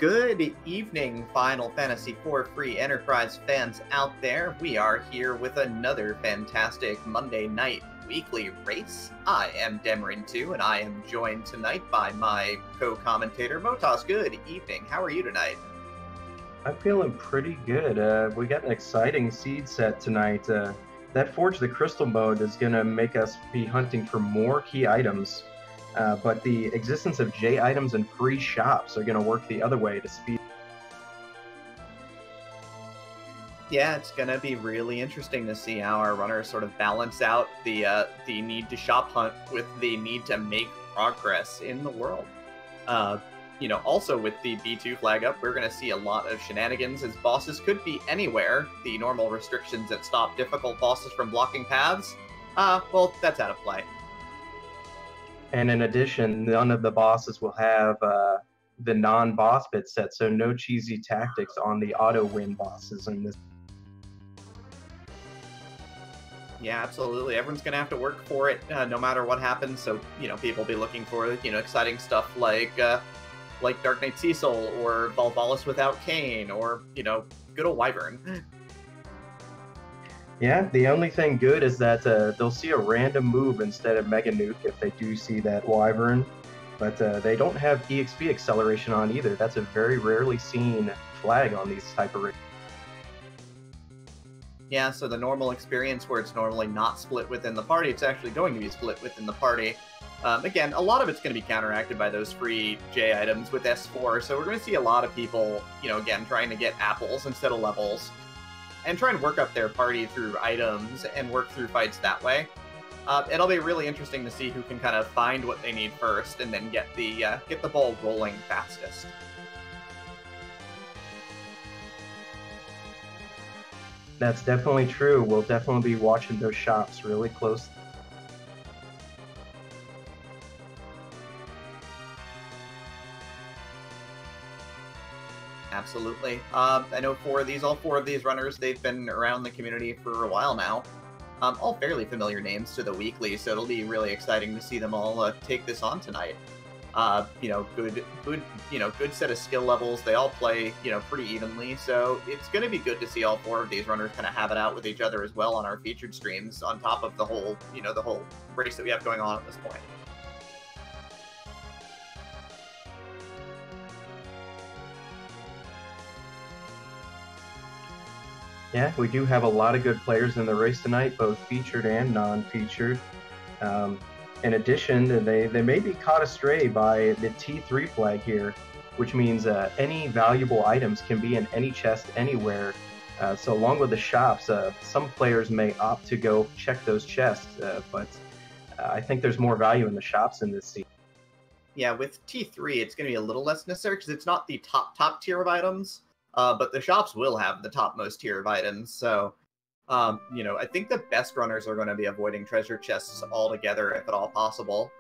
Good evening, Final Fantasy IV Free Enterprise fans out there. We are here with another fantastic Monday night weekly race. I am Demerin2, and I am joined tonight by my co-commentator, Motos. Good evening. How are you tonight? I'm feeling pretty good. We got an exciting seed set tonight. That Forge the Crystal mode is going to make us be hunting for more key items, but the existence of J items and free shops are going to work the other way to speed. Yeah, it's going to be really interesting to see how our runners sort of balance out the need to shop hunt with the need to make progress in the world. Also with the B2 flag up, we're going to see a lot of shenanigans, as bosses could be anywhere. The normal restrictions that stop difficult bosses from blocking paths, well, that's out of play. And in addition, none of the bosses will have the non-boss bit set, so no cheesy tactics on the auto-win bosses in this. Yeah, absolutely. Everyone's going to have to work for it no matter what happens, so, people will be looking for, exciting stuff like Dark Knight Cecil, or Volvalis without Kane, or, good old Wyvern. Yeah, the only thing good is that they'll see a random move instead of Mega Nuke if they do see that Wyvern, but they don't have EXP acceleration on either. That's a very rarely seen flag on these type of races. Yeah, so the normal experience where it's normally not split within the party, it's actually going to be split within the party. Again, a lot of it's going to be counteracted by those free J items with S4, so we're going to see a lot of people, again, trying to get apples instead of levels, and try and work up their party through items and work through fights that way. It'll be really interesting to see who can kind of find what they need first and then get the ball rolling fastest. That's definitely true. We'll definitely be watching those shops really close. Absolutely. I know all four of these runners, they've been around the community for a while now. All fairly familiar names to the weekly, so it'll be really exciting to see them all take this on tonight. Good set of skill levels. They all play, pretty evenly, so it's going to be good to see all four of these runners kind of have it out with each other as well on our featured streams, on top of the whole race that we have going on at this point. Yeah, we do have a lot of good players in the race tonight, both featured and non-featured. In addition, they may be caught astray by the T3 flag here, which means any valuable items can be in any chest anywhere. So along with the shops, some players may opt to go check those chests, but I think there's more value in the shops in this scene. Yeah, with T3, it's going to be a little less necessary because it's not the top tier of items. But the shops will have the topmost tier of items, so, I think the best runners are going to be avoiding treasure chests altogether, if at all possible.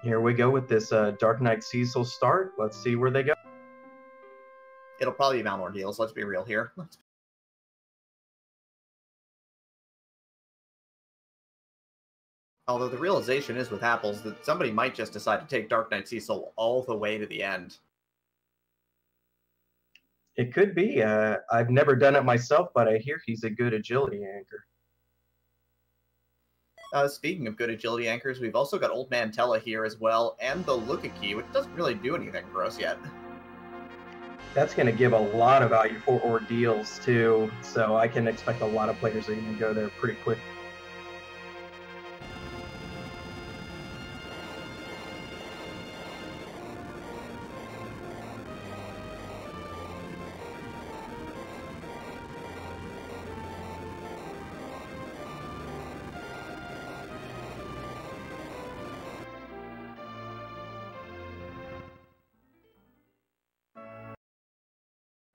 Here we go with this Dark Knight Cecil start. Let's see where they go. It'll probably be Malmor heals, let's be real here. Although the realization is with apples that somebody might just decide to take Dark Knight Cecil all the way to the end. It could be. I've never done it myself, but I hear he's a good agility anchor. Speaking of good agility anchors, we've also got Old Man Tella here as well, and the Luca Key, which doesn't really do anything for us yet. That's going to give a lot of value for ordeals, too, so I can expect a lot of players are going to go there pretty quick.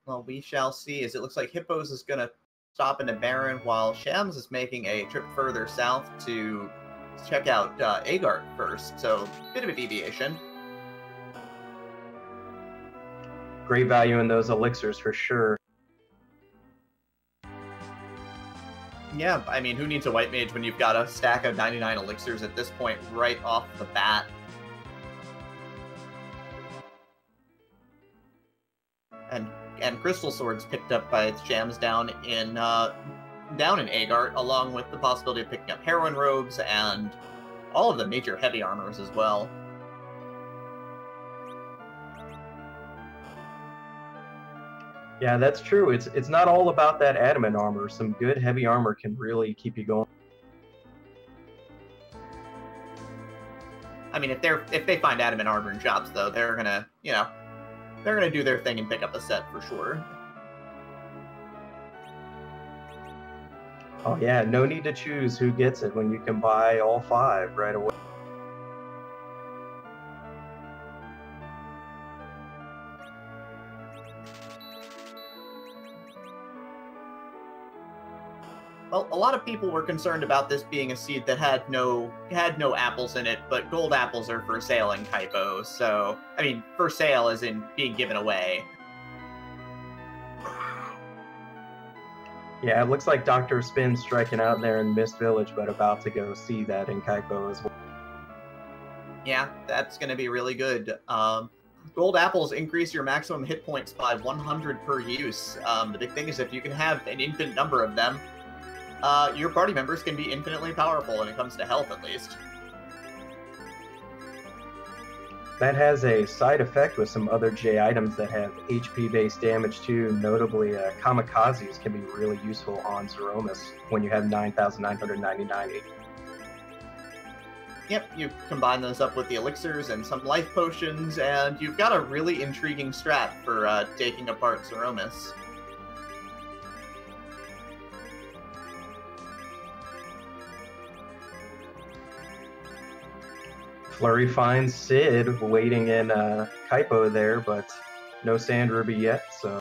Well, we shall see, as it looks like Hippos is going to stop into Baron, while Shams is making a trip further south to check out Agart first, so bit of a deviation. Great value in those elixirs for sure. Yeah, I mean, who needs a white mage when you've got a stack of 99 elixirs at this point right off the bat? And crystal swords picked up by its jams down in Agart, along with the possibility of picking up heroine robes and all of the major heavy armors as well. Yeah, that's true. It's not all about that adamant armor. Some good heavy armor can really keep you going. I mean, if they find adamant armor in shops, though, they're gonna do their thing and pick up a set for sure. Oh yeah, no need to choose who gets it when you can buy all 5 right away. Well, a lot of people were concerned about this being a seed that had no apples in it, but gold apples are for sale in Kaipo, so, I mean, for sale as in being given away. Yeah, it looks like Dr. Spin striking out there in Mist Village, but about to go see that in Kaipo as well. Yeah, that's going to be really good. Gold apples increase your maximum hit points by 100 per use. The big thing is if you can have an infinite number of them, your party members can be infinitely powerful when it comes to health, at least. That has a side effect with some other J items that have HP-based damage too. Notably, Kamikazes can be really useful on Zeromus when you have 9,999 HP. Yep, you combine those up with the elixirs and some life potions, and you've got a really intriguing strat for taking apart Zeromus. Flurry finds Sid waiting in Kaipo there, but no Sand Ruby yet, so...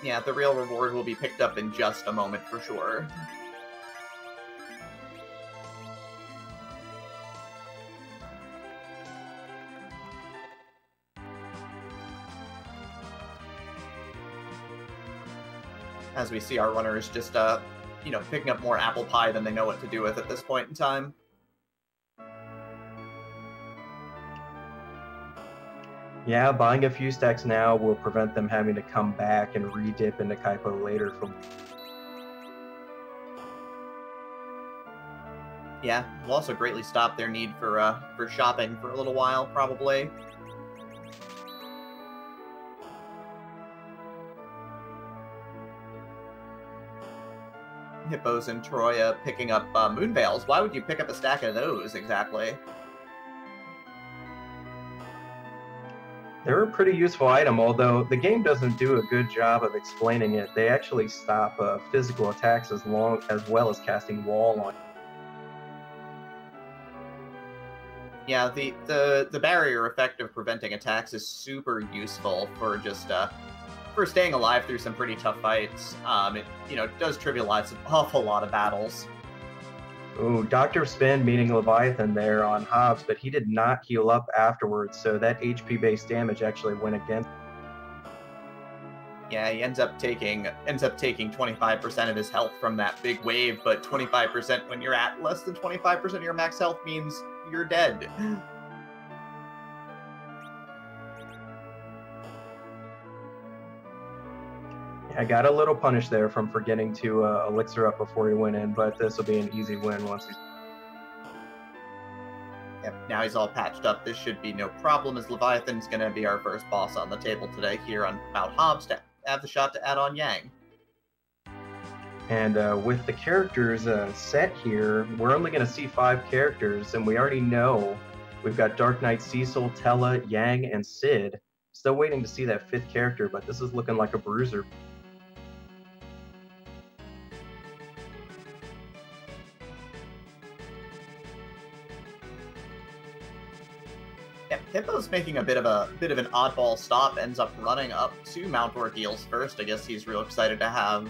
Yeah, the real reward will be picked up in just a moment for sure. As we see our runners just, picking up more apple pie than they know what to do with at this point in time. Yeah, buying a few stacks now will prevent them having to come back and re-dip into Kaipo later. Yeah, will also greatly stop their need for shopping for a little while, probably. Hippos and Troya picking up Moonveils. Why would you pick up a stack of those, exactly? They're a pretty useful item, although the game doesn't do a good job of explaining it. They actually stop physical attacks as well as casting wall on. Yeah, the barrier effect of preventing attacks is super useful for just for staying alive through some pretty tough fights. It does trivialize an awful lot of battles. Ooh, Dr. Spin meeting Leviathan there on Hobbs, but he did not heal up afterwards, so that HP-based damage actually went against. Yeah, he ends up taking 25% of his health from that big wave, but 25% when you're at less than 25% of your max health means you're dead. I got a little punish there from forgetting to elixir up before he went in, but this will be an easy win once he's... Yep, now he's all patched up. This should be no problem, as Leviathan's going to be our first boss on the table today here on Mount Hobbs to have the shot to add on Yang. And with the characters set here, we're only going to see 5 characters, and we already know we've got Dark Knight Cecil, Tella, Yang, and Sid. Still waiting to see that 5th character, but this is looking like a bruiser. Yep, Hippo's making a bit of an oddball stop, ends up running up to Mount Ordeals first. I guess he's real excited to have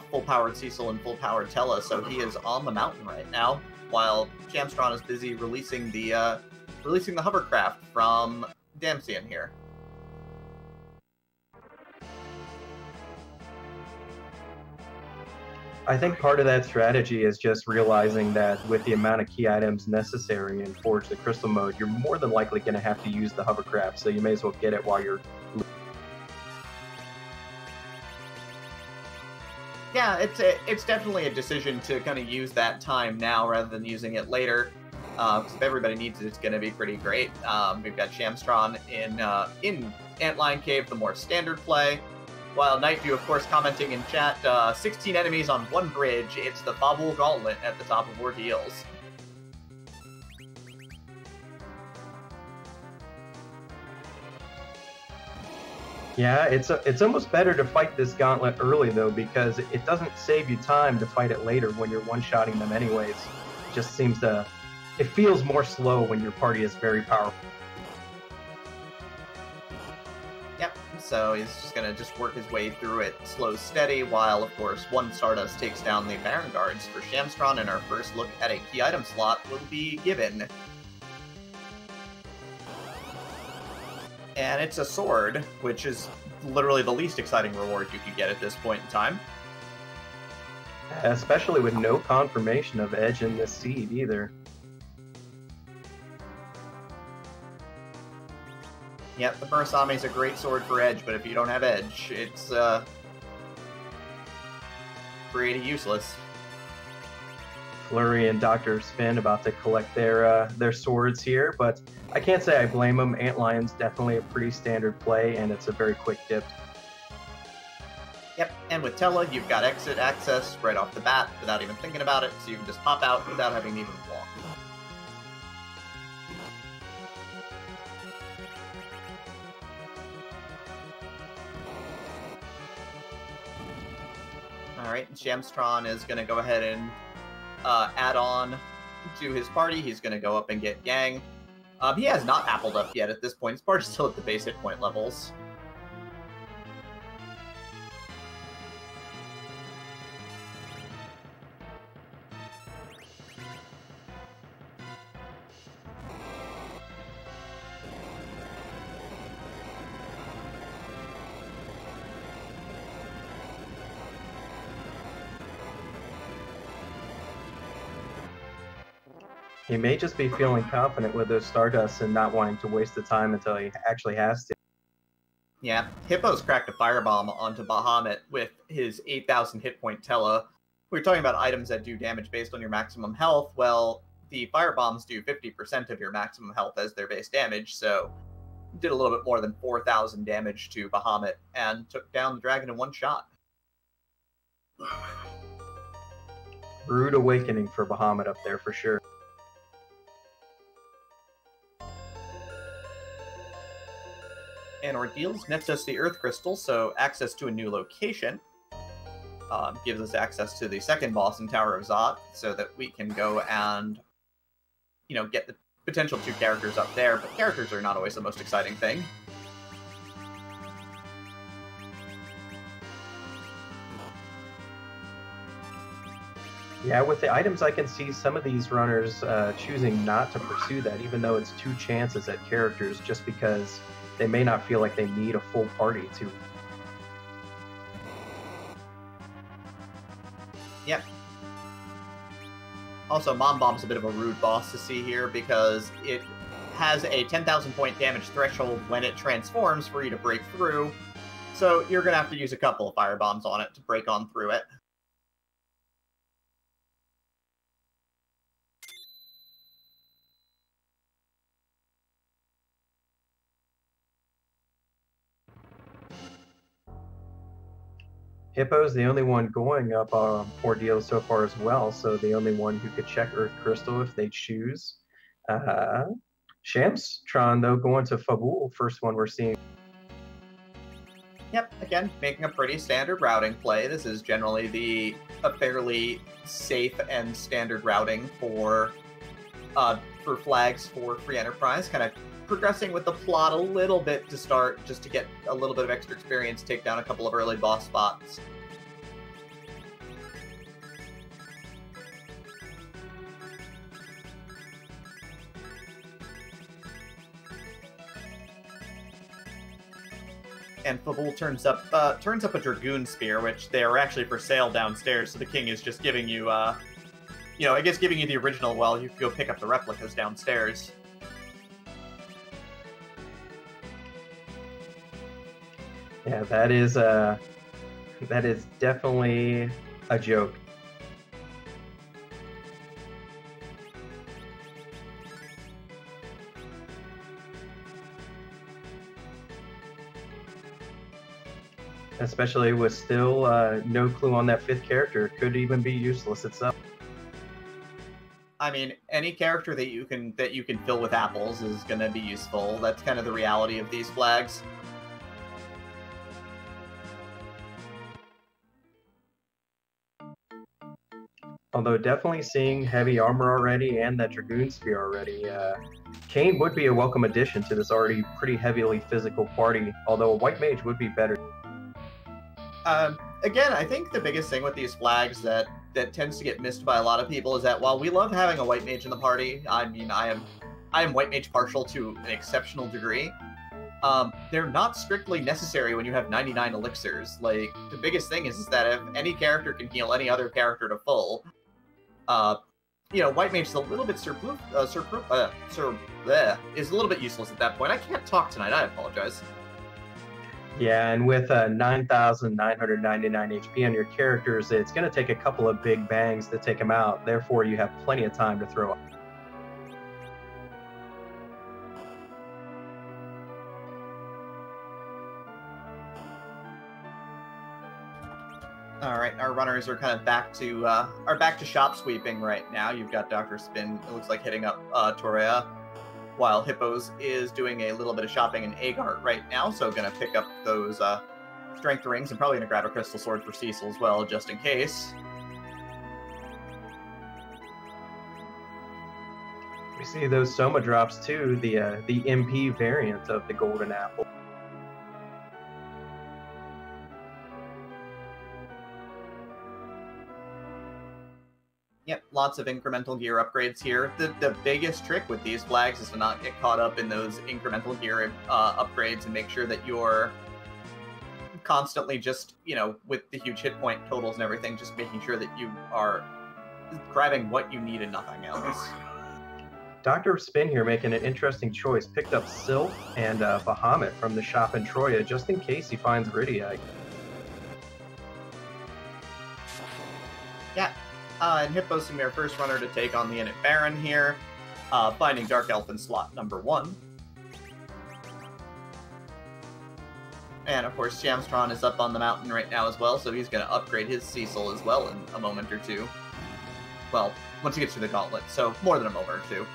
full-powered Cecil and full-powered Tella, so he is on the mountain right now, while Jamstron is busy releasing the hovercraft from Damsian here. I think part of that strategy is just realizing that with the amount of key items necessary in Forge the Crystal mode, you're more than likely going to have to use the hovercraft, so you may as well get it while you're... Yeah, it's definitely a decision to kind of use that time now rather than using it later. Because if everybody needs it, it's going to be pretty great. We've got Shamstron in Antlion Cave, the more standard play. While Nightview, of course, commenting in chat, 16 enemies on one bridge. It's the Fabul Gauntlet at the top of ordeals. Yeah, it's almost better to fight this gauntlet early, though, because it doesn't save you time to fight it later when you're one-shotting them anyways. It just seems to... It feels more slow when your party is very powerful. Yep, so he's just going to just work his way through it slow, steady, while, of course, one Stardust takes down the Baron Guards for Shamstron, and our first look at a key item slot will be given. And it's a sword, which is literally the least exciting reward you could get at this point in time. Especially with no confirmation of Edge in this seed, either. Yep, the Murasame is a great sword for Edge, but if you don't have Edge, it's pretty useless. Flurry and Dr. Spin about to collect their swords here, but I can't say I blame them. Antlion's definitely a pretty standard play, and it's a very quick dip. Yep, and with Tella, you've got exit access right off the bat without even thinking about it, so you can just pop out without having to even walk. Alright, Shamstron is going to go ahead and add on to his party. He's going to go up and get Yang. He has not appled up yet at this point. His party's still at the base hit point levels. He may just be feeling confident with those Stardusts and not wanting to waste the time until he actually has to. Yeah, Hippo's cracked a Firebomb onto Bahamut with his 8,000 hit point Tella. We were talking about items that do damage based on your maximum health. Well, the Firebombs do 50% of your maximum health as their base damage, so did a little bit more than 4,000 damage to Bahamut and took down the dragon in one shot. Rude awakening for Bahamut up there for sure. And Ordeals nets us the Earth Crystal, so access to a new location. Gives us access to the second boss in Tower of Zot, so that we can go and, you know, get the potential 2 characters up there, but characters are not always the most exciting thing. Yeah, with the items, I can see some of these runners choosing not to pursue that, even though it's 2 chances at characters, just because they may not feel like they need a full party to. Yep. Also, Mom Bomb's a bit of a rude boss to see here because it has a 10,000 point damage threshold when it transforms for you to break through. So you're going to have to use a couple of Firebombs on it to break on through it. Hippo's the only one going up Ordeal so far as well, so the only one who could check Earth Crystal if they choose. Shamstron, though, going to Fabul, first one we're seeing. Yep, again, making a pretty standard routing play. This is generally a fairly safe and standard routing for flags for Free Enterprise, kind of progressing with the plot a little bit to start, just to get a little bit of extra experience, take down a couple of early boss spots. And Fabul turns up a Dragoon Spear, which they are actually for sale downstairs, so the king is just giving you, I guess giving you the original while you can go pick up the replicas downstairs. Yeah, that is definitely a joke. Especially with still no clue on that fifth character. Could even be useless itself. I mean, any character that you can fill with apples is going to be useful. That's kind of the reality of these flags. Although definitely seeing heavy armor already and that Dragoon Spear already, Kane would be a welcome addition to this already pretty heavily physical party, although a White Mage would be better. Again, I think the biggest thing with these flags that tends to get missed by a lot of people is that while we love having a White Mage in the party, I mean, I am White Mage partial to an exceptional degree, they're not strictly necessary when you have 99 elixirs. Like, the biggest thing is that if any character can heal any other character to full, White Mage is a little bit is a little bit useless at that point. I can't talk tonight, I apologize. Yeah, and with 9,999 HP on your characters, it's going to take a couple of big bangs to take them out. Therefore, you have plenty of time to throw up. All right, our runners are kind of back to shop sweeping right now. You've got Dr. Spin, it looks like, hitting up Torea, while Hippos is doing a little bit of shopping in Agart right now, so gonna pick up those strength rings and probably gonna grab a crystal sword for Cecil as well, just in case. We see those Soma drops too, the MP variant of the Golden Apple. Yep, lots of incremental gear upgrades here. The biggest trick with these flags is to not get caught up in those incremental gear upgrades and make sure that you're constantly just, with the huge hit point totals and everything, just making sure that you are grabbing what you need and nothing else. Dr. Spin here making an interesting choice. Picked up Sylph and Bahamut from the shop in Troya, just in case he finds Rydia. Yeah. And Hippos being their first runner to take on the Init Baron here, finding Dark Elf in slot number 1. And of course, Shamstron is up on the mountain right now as well, so he's going to upgrade his Cecil as well in a moment or two. Well, once he gets to the gauntlet, so more than a moment or two.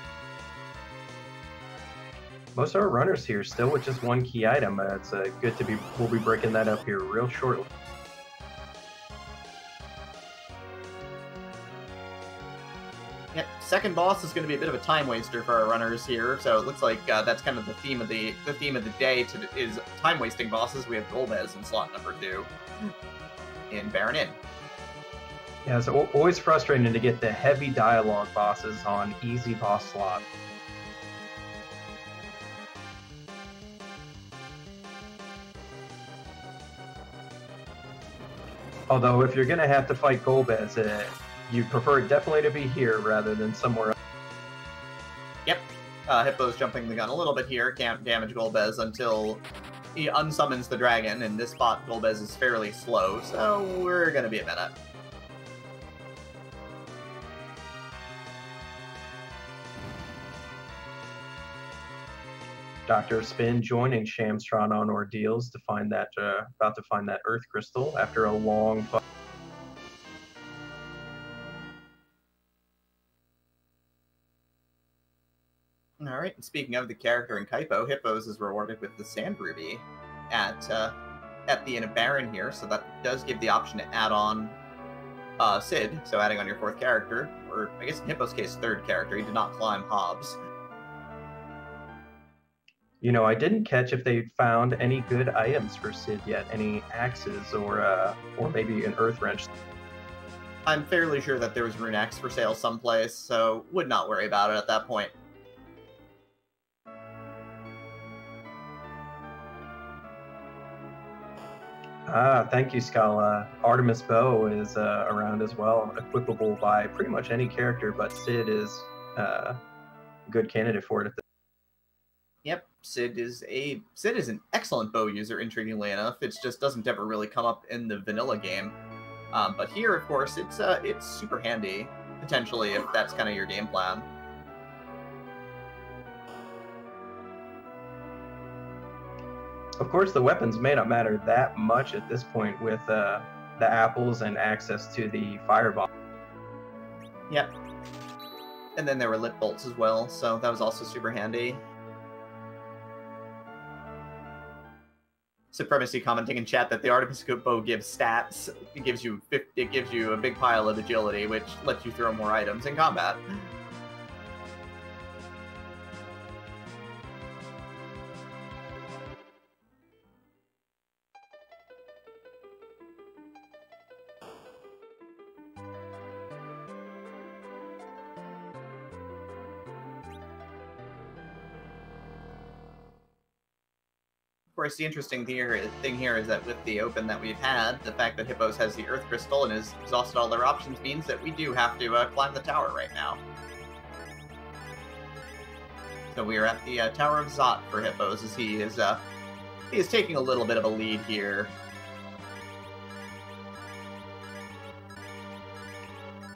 Most of our runners here still with just one key item. It's good to be. We'll be breaking that up here real shortly. Yep, second boss is going to be a bit of a time waster for our runners here, so it looks like that's kind of the theme of the day is time wasting bosses. We have Golbez in slot number 2 in Baron Inn. Yeah, it's always frustrating to get the heavy dialogue bosses on easy boss slot. Although if you're going to have to fight Golbez, you prefer it definitely to be here rather than somewhere else. Yep. Hippo's jumping the gun a little bit here. Can't damage Golbez until he unsummons the dragon. In this spot, Golbez is fairly slow, so we're going to be a minute. Dr. Spin joining Shamstron on Ordeals to find that, about to find that Earth Crystal after a long fight. Alright, and speaking of the character in Kaipo, Hippos is rewarded with the Sand Ruby at the Init Baron here, so that does give the option to add on Sid, so adding on your 4th character, or I guess in Hippo's case, 3rd character. He did not climb Hobbs. You know, I didn't catch if they found any good items for Sid yet, any axes or maybe an Earth Wrench. I'm fairly sure that there was Rune Axe for sale someplace, so would not worry about it at that point. Thank you, Scala. Artemis Bow is around as well, equipable by pretty much any character, but Sid is a good candidate for it. Yep, Sid is an excellent bow user, intriguingly enough. It just doesn't ever really come up in the vanilla game. But here, of course, it's super handy, potentially, if that's kind of your game plan. Of course, the weapons may not matter that much at this point with the apples and access to the fireball. Yep. And then there were lit bolts as well, so that was also super handy. Supremacy commenting in chat that the Artemis bow gives stats. It gives you a big pile of agility, which lets you throw more items in combat. Of course, the interesting thing here is that with the open that we've had, the fact that Hippos has the Earth Crystal and has exhausted all their options means that we do have to climb the tower right now. So we are at the Tower of Zot for Hippos, as he is taking a little bit of a lead here.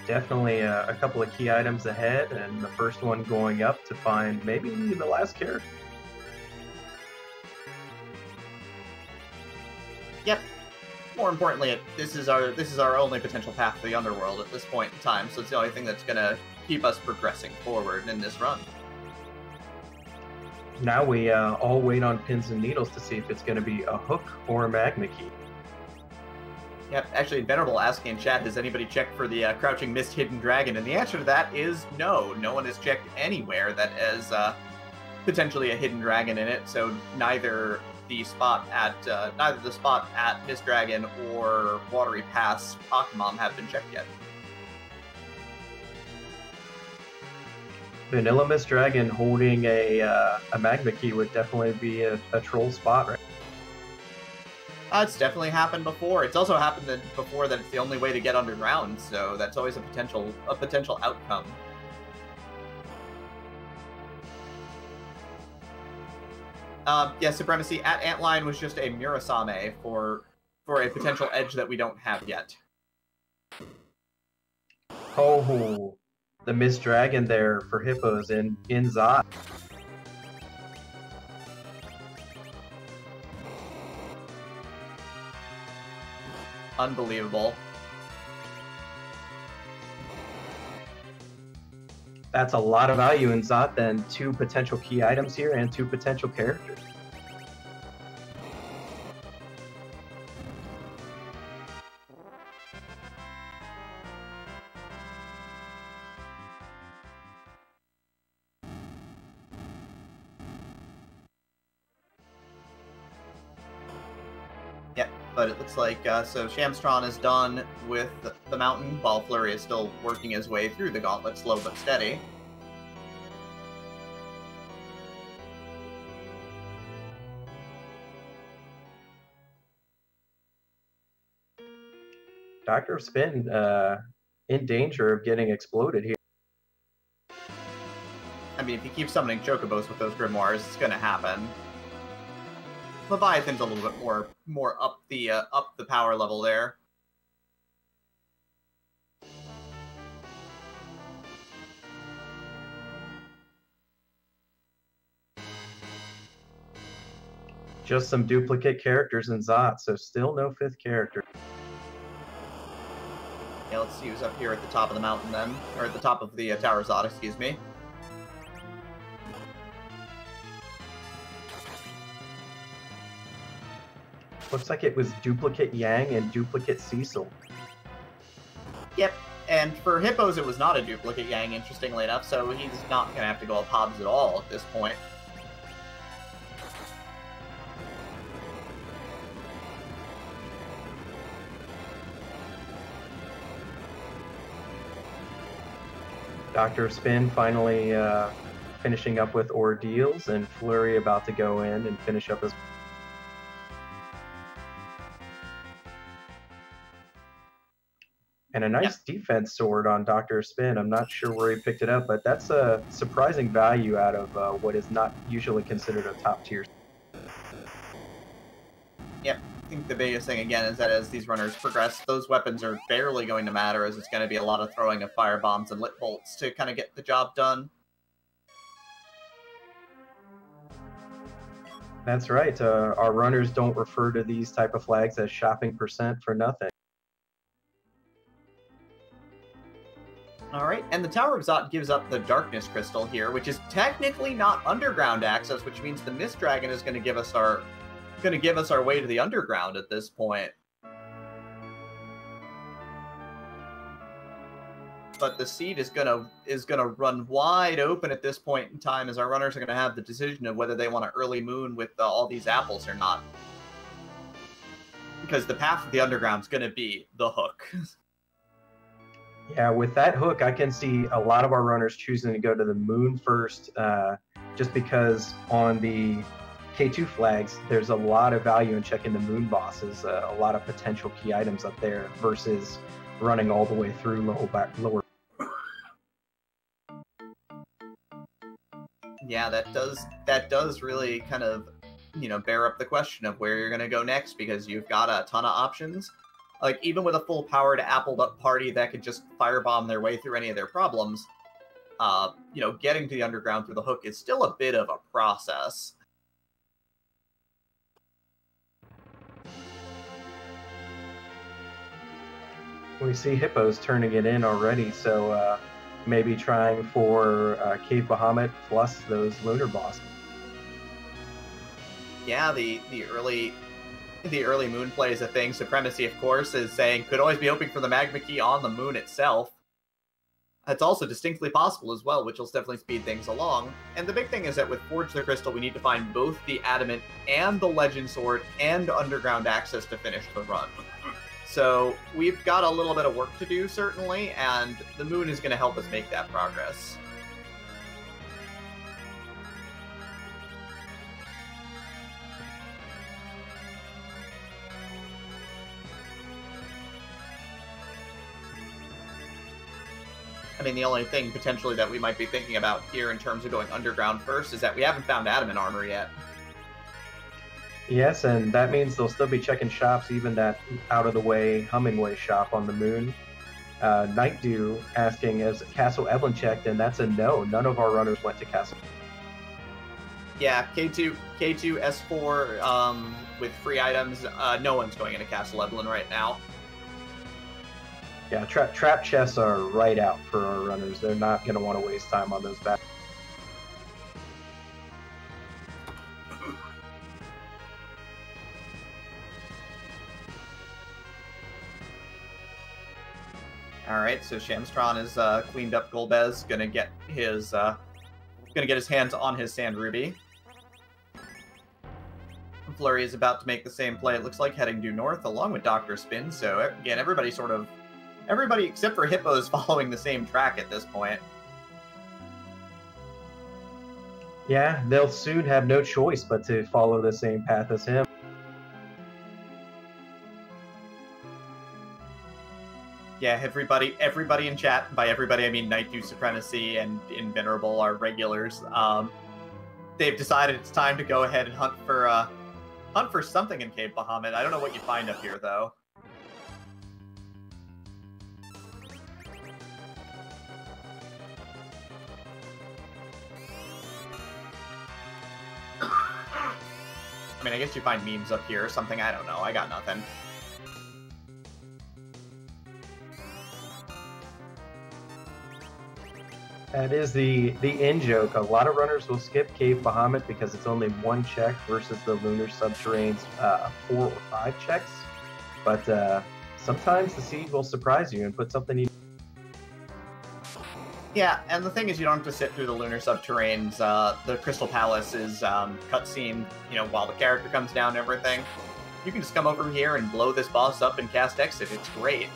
Definitely a couple of key items ahead, and the first one going up to find maybe the last character. Yep. More importantly, this is our only potential path to the underworld at this point in time, so it's the only thing that's going to keep us progressing forward in this run. Now we all wait on pins and needles to see if it's going to be a hook or a magma key. Yep, actually, Venerable asking in chat, has anybody checked for the Crouching Mist Hidden Dragon? And the answer to that is no. No one has checked anywhere that has potentially a hidden dragon in it, so neither the spot at Mist Dragon or Watery Pass Akamam have been checked yet. Vanilla Mist Dragon holding a magma key would definitely be a troll spot, right? It's definitely happened before. It's also happened before that it's the only way to get underground, so that's always a potential outcome. Yeah, Supremacy at Antline was just a Murasame for a potential edge that we don't have yet. Oh, the Mist Dragon there for Hippos in Zot. Unbelievable. That's a lot of value in Zot then. 2 potential key items here and 2 potential characters. Yep, but it looks like, so Shamstron is done with the mountain, while Flurry is still working his way through the gauntlet, slow but steady. Dr. Spin in danger of getting exploded here. I mean, if he keeps summoning Chocobos with those Grimoires, it's gonna happen. Leviathan's a little bit more up the power level there. Just some duplicate characters in Zot, so still no 5th character. Yeah, let's see who's up here at the top of the mountain then, or at the top of the Tower Zot, excuse me. Looks like it was duplicate Yang and duplicate Cecil. Yep, and for Hippos it was not a duplicate Yang, interestingly enough, so he's not going to have to go up Hobbs at all at this point. Dr. Spin finally finishing up with Ordeals, and Flurry about to go in and finish up his... And a nice defense sword on Dr. Spin. I'm not sure where he picked it up, but that's a surprising value out of what is not usually considered a top tier. Yep. I think the biggest thing, again, is that as these runners progress, those weapons are barely going to matter, as it's going to be a lot of throwing of fire bombs and lit bolts to kind of get the job done. That's right. Our runners don't refer to these type of flags as shopping percent for nothing. All right, and the Tower of Zot gives up the Darkness Crystal here, which is technically not underground access, which means the Mist Dragon is going to give us our way to the underground at this point. But the seed is gonna run wide open at this point in time, as our runners are gonna have the decision of whether they want to early moon with all these apples or not. Because the path of the underground is gonna be the hook. Yeah, with that hook, I can see a lot of our runners choosing to go to the moon first, just because on the K2 flags, there's a lot of value in checking the moon bosses, a lot of potential key items up there versus running all the way through lower. Yeah, that does really kind of, bear up the question of where you're going to go next, because you've got a ton of options. Like, even with a full-powered appled-up party that could just firebomb their way through any of their problems, getting to the underground through the hook is still a bit of a process. We see Hippos turning it in already, so maybe trying for Cave Bahamut plus those lunar bosses. Yeah, the early moon play is a thing. Supremacy, of course, is saying could always be hoping for the magma key on the moon itself. That's also distinctly possible as well, which will definitely speed things along. And the big thing is that with Forge the Crystal, we need to find both the Adamant and the Legend Sword and underground access to finish the run. So we've got a little bit of work to do, certainly, and the moon is going to help us make that progress. I mean, the only thing potentially that we might be thinking about here in terms of going underground first is that we haven't found Adamant armor yet. Yes, and that means they'll still be checking shops, even that out-of-the-way Hummingway shop on the moon. Night Dew asking, is Castle Evelyn checked? And that's a no. None of our runners went to Castle. Yeah, K2, S4 with free items. No one's going into Castle Evelyn right now. Yeah, trap chests are right out for our runners. They're not going to want to waste time on those battles. Alright, so Shamstron is cleaned up Golbez, gonna get his hands on his Sand Ruby. Flurry is about to make the same play, it looks like, heading due north along with Dr. Spin, so again, everybody except for Hippo is following the same track at this point. Yeah, they'll soon have no choice but to follow the same path as him. Yeah, everybody in chat, by everybody I mean Night Dew Supremacy and Invenerable are regulars. They've decided it's time to go ahead and hunt for something in Cave Bahamut. I don't know what you find up here, though. I mean, I guess you find memes up here or something. I don't know. I got nothing. That is the in-joke. A lot of runners will skip Cave Bahamut because it's only one check versus the Lunar Subterrane's 4 or 5 checks. But sometimes the seed will surprise you and put something you... Yeah, and the thing is, you don't have to sit through the Lunar Subterrane's, the Crystal Palace is cutscene, while the character comes down and everything. You can just come over here and blow this boss up and cast Exit. It's great.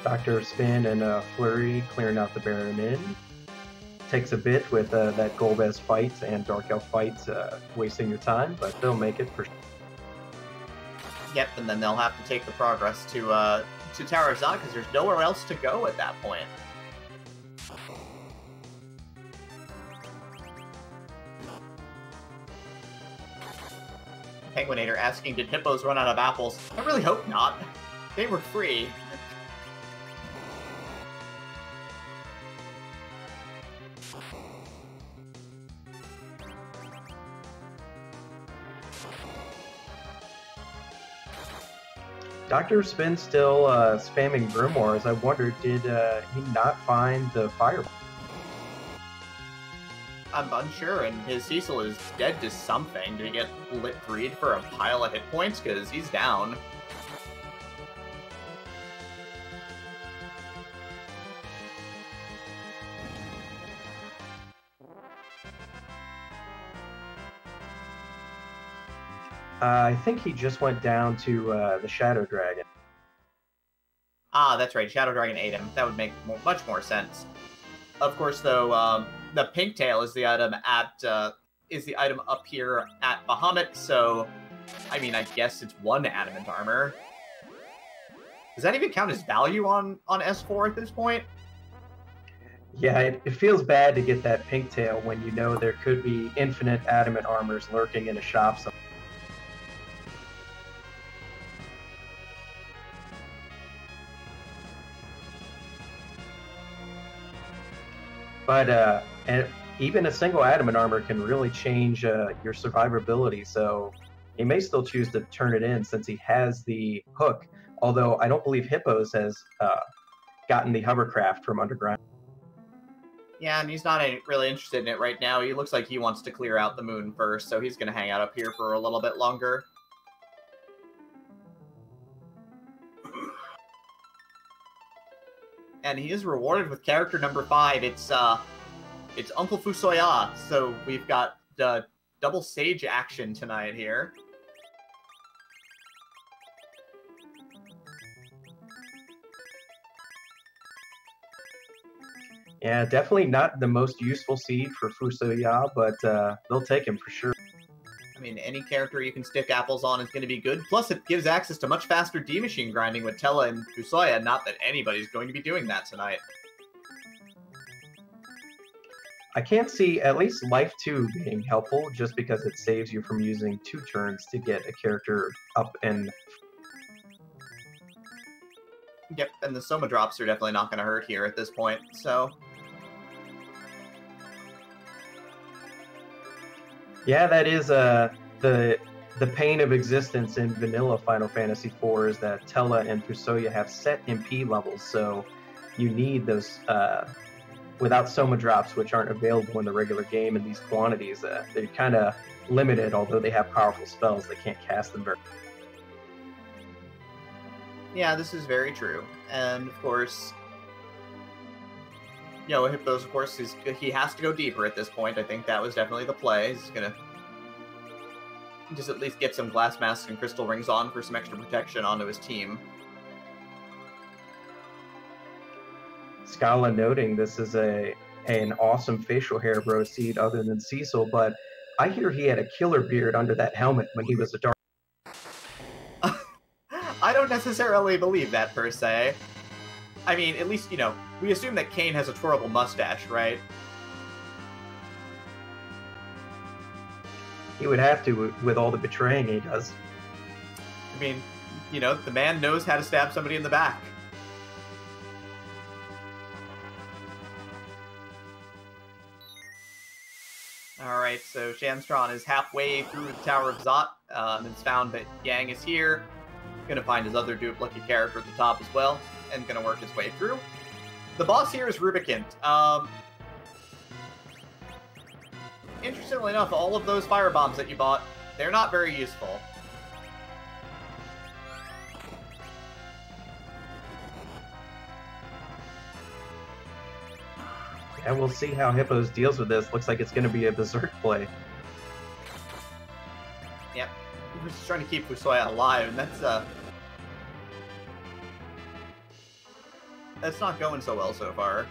Dr. Spin and Flurry clearing out the Baron in. takes a bit with that Golbez fight and Dark Elf fight, wasting your time, but they'll make it for sure. Yep, and then they'll have to take the progress to Tower of Zod, because there's nowhere else to go at that point. Penguinator asking, did hippos run out of apples? I really hope not. They were free. Dr. Spin still spamming Grimoires. I wonder, did he not find the fireball? I'm unsure, and his Cecil is dead to something. Did he get lit freed for a pile of hit points? Because he's down. I think he just went down to the Shadow Dragon. Ah, that's right. Shadow Dragon ate him. That would make much more sense. Of course, though, the pink tail is the item up here at Bahamut. So, I mean, I guess it's one adamant armor. Does that even count as value on S4 at this point? Yeah, it feels bad to get that pink tail when you know there could be infinite adamant armors lurking in a shop somewhere. But and even a single adamant armor can really change your survivability, so he may still choose to turn it in since he has the hook, although I don't believe Hippos has gotten the hovercraft from underground. Yeah, and he's not really interested in it right now. He looks like he wants to clear out the moon first, so he's going to hang out up here for a little bit longer. And he is rewarded with character number 5. It's Uncle Fusoya. So we've got double Sage action tonight here. Yeah, definitely not the most useful seed for Fusoya, but they'll take him for sure. I mean, any character you can stick apples on is going to be good. Plus, it gives access to much faster D-Machine grinding with Tella and Fusoya. Not that anybody's going to be doing that tonight. I can't see at least Life 2 being helpful, just because it saves you from using 2 turns to get a character up and... Yep, and the Soma drops are definitely not going to hurt here at this point, so... Yeah, that is the pain of existence in vanilla Final Fantasy IV is that Tella and Fusoya have set MP levels, so you need those without Soma drops, which aren't available in the regular game in these quantities. They're kind of limited, although they have powerful spells. They can't cast them very. Yeah, this is very true, and of course, you know, Hippos, of course, he has to go deeper at this point. I think that was definitely the play. He's going to just at least get some glass masks and crystal rings on for some extra protection onto his team. Scala noting this is an awesome facial hair bro seed other than Cecil, but I hear he had a killer beard under that helmet when he was a dark. I don't necessarily believe that, per se. I mean, at least, you know, we assume that Kane has a twirlable mustache, right? He would have to with all the betraying he does. I mean, you know, the man knows how to stab somebody in the back. Alright, so Shamstron is halfway through the Tower of Zot, and it's found that Yang is here. Gonna find his other duplicate character at the top as well, and gonna work his way through. The boss here is Rubicant. Interestingly enough, all of those firebombs that you bought, they're not very useful. And we'll see how Hippos deals with this. Looks like it's going to be a berserk play. Yep. We're just trying to keep Fusoya alive, and that's not going so well so far.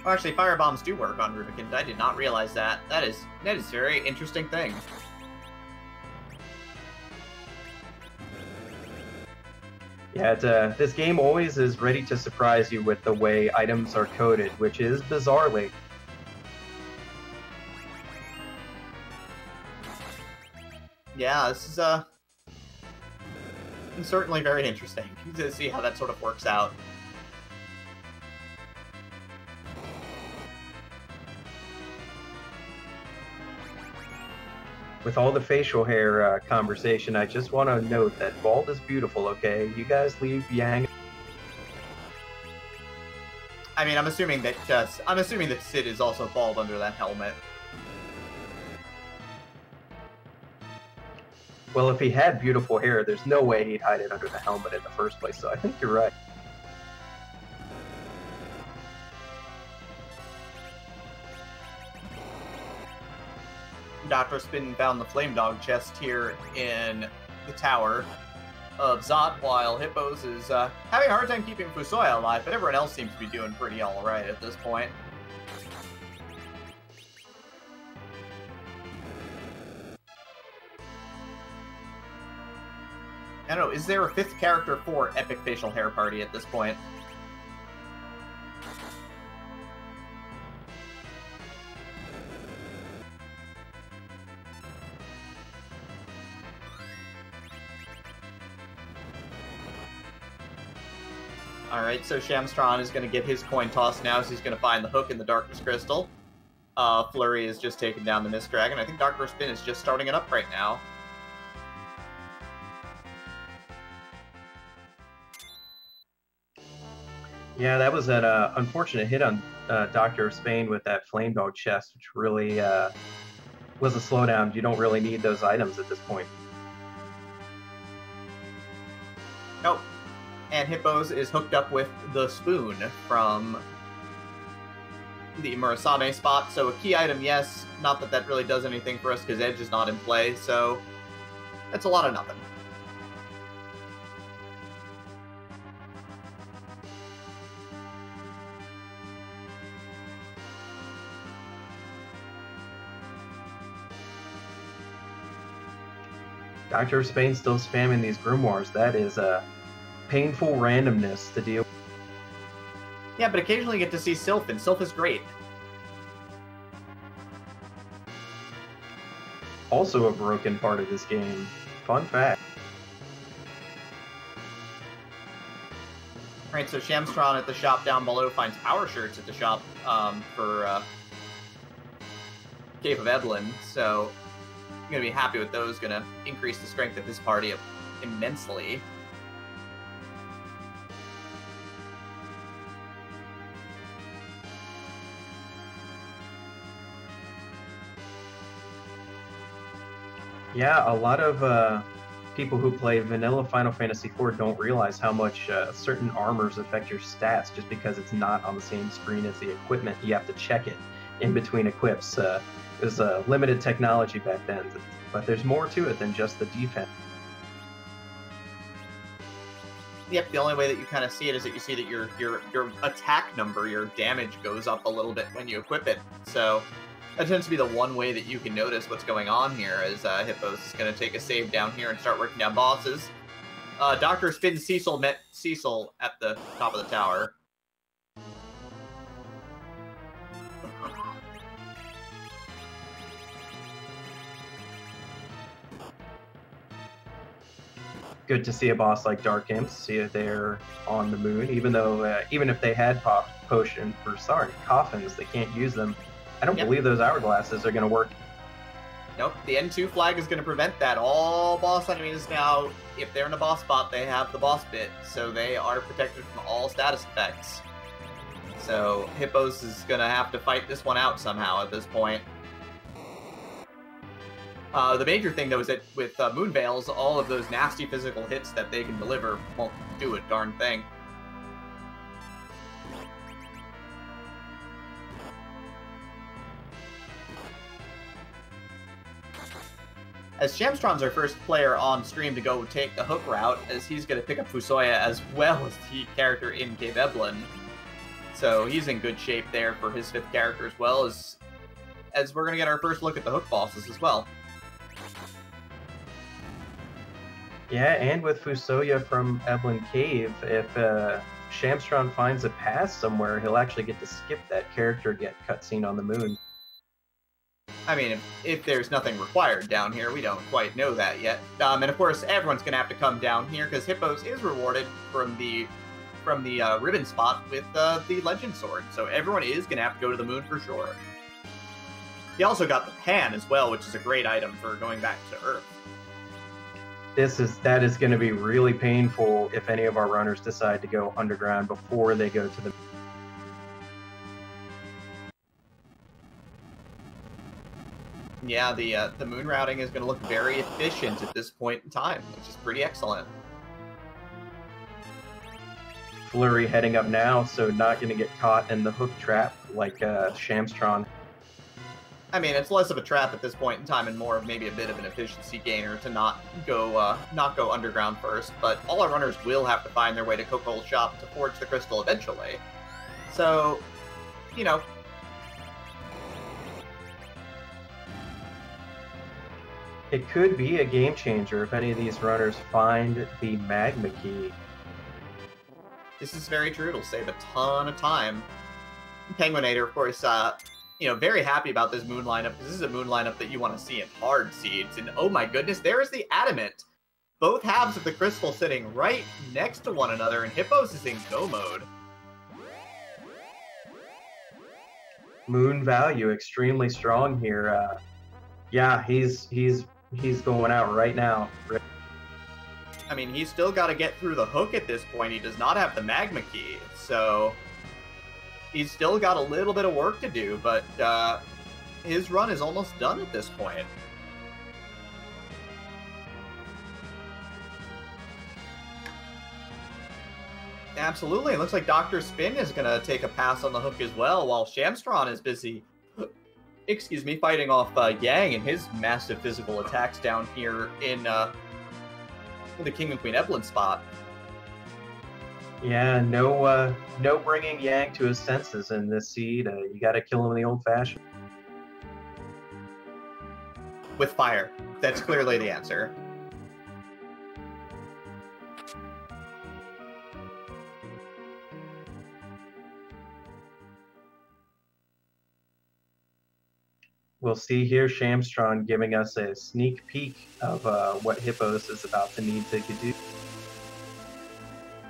Oh, actually, fire bombs do work on Rubikins. I did not realize that. That is a very interesting thing. Yeah, this game always is ready to surprise you with the way items are coded, which is bizarrely. Yeah, this is certainly very interesting to see how that sort of works out. With all the facial hair conversation, I just want to note that bald is beautiful, okay? You guys leave Yang. I mean, I'm assuming that Sid is also bald under that helmet. Well, if he had beautiful hair, there's no way he'd hide it under the helmet in the first place, so I think you're right. Dr. Spin found the Flame Dog chest here in the tower of Zot, while Hippos is having a hard time keeping Fusoya alive, but everyone else seems to be doing pretty alright at this point. I don't know, is there a 5th character for Epic Facial Hair Party at this point? Alright, so Shamstron is going to get his coin toss now, so he's going to find the hook in the Darkness Crystal. Flurry is just taking down the Mist Dragon. I think Dr. Spin is just starting it up right now. Yeah, that was an unfortunate hit on Dr. Spain with that Flame Dog chest, which really was a slowdown. You don't really need those items at this point. Nope. And Hippos is hooked up with the spoon from the Murasame spot. So a key item, yes. Not that that really does anything for us because Edge is not in play. So that's a lot of nothing. Dr. Spain still spamming these grimoires. That is a painful randomness to deal with. Yeah, but occasionally you get to see Sylph, and Sylph is great. Also a broken part of this game. Fun fact. Right, so Shamstron at the shop down below finds Power Shirts at the shop for Cave of Evelyn, so I'm going to be happy with those. Going to increase the strength of his party immensely. Yeah, a lot of people who play vanilla Final Fantasy IV don't realize how much certain armors affect your stats just because it's not on the same screen as the equipment. You have to check it in between equips. It was limited technology back then, but there's more to it than just the defense. Yep, the only way that you kind of see it is that you see that your attack number, your damage goes up a little bit when you equip it. So that tends to be the one way that you can notice what's going on here, as Hippos is going to take a save down here and start working down bosses. Dr. Spin Cecil met Cecil at the top of the tower. Good to see a boss like Dark Imps, see it there on the moon, even though, even if they had popped potion for, coffins, they can't use them. I don't believe those hourglasses are going to work. Nope, the N2 flag is going to prevent that. All boss enemies now, if they're in a boss spot, they have the boss bit, so they are protected from all status effects. So Hippos is going to have to fight this one out somehow at this point. The major thing, though, is that with Moonveils, all of those nasty physical hits that they can deliver won't do a darn thing. As Shamstron's our first player on stream to go take the hook route, as he's going to pick up Fusoya as well as the character in Cave Evelyn. So he's in good shape there for his 5th character as well, as we're going to get our first look at the hook bosses as well. Yeah, and with Fusoya from Evelyn Cave, if Shamstron finds a path somewhere, he'll actually get to skip that character get cutscene on the moon. I mean, if there's nothing required down here, we don't quite know that yet. And of course, everyone's going to have to come down here because Hippos is rewarded from the ribbon spot with the Legend Sword. So everyone is going to have to go to the moon for sure. He also got the pan as well, which is a great item for going back to Earth. That is going to be really painful if any of our runners decide to go underground before they go to the. Yeah, the moon routing is going to look very efficient at this point in time, which is pretty excellent. Flurry heading up now, so not going to get caught in the hook trap like Shamstron. I mean, it's less of a trap at this point in time and more of maybe a bit of an efficiency gainer to not go underground first. But all our runners will have to find their way to Coco's shop to forge the crystal eventually. So, you know. It could be a game changer if any of these runners find the magma key. This is very true. It'll save a ton of time. Penguinator, of course, very happy about this moon lineup, because this is a moon lineup that you want to see in hard seeds. And oh my goodness, there is the adamant. Both halves of the crystal sitting right next to one another, and Hippos is in go mode. Moon value extremely strong here. Yeah, he's going out right now. I mean, he's still got to get through the hook at this point. He does not have the magma key, so he's still got a little bit of work to do, but his run is almost done at this point. Absolutely. It looks like Dr. Spin is going to take a pass on the hook as well, while Shamstron is busy, fighting off Yang and his massive physical attacks down here in the King and Queen Evelyn spot. Yeah, no bringing Yang to his senses in this seed. You got to kill him the old-fashioned. With fire. That's clearly the answer. We'll see here Shamstron giving us a sneak peek of what Hippos is about to need to do.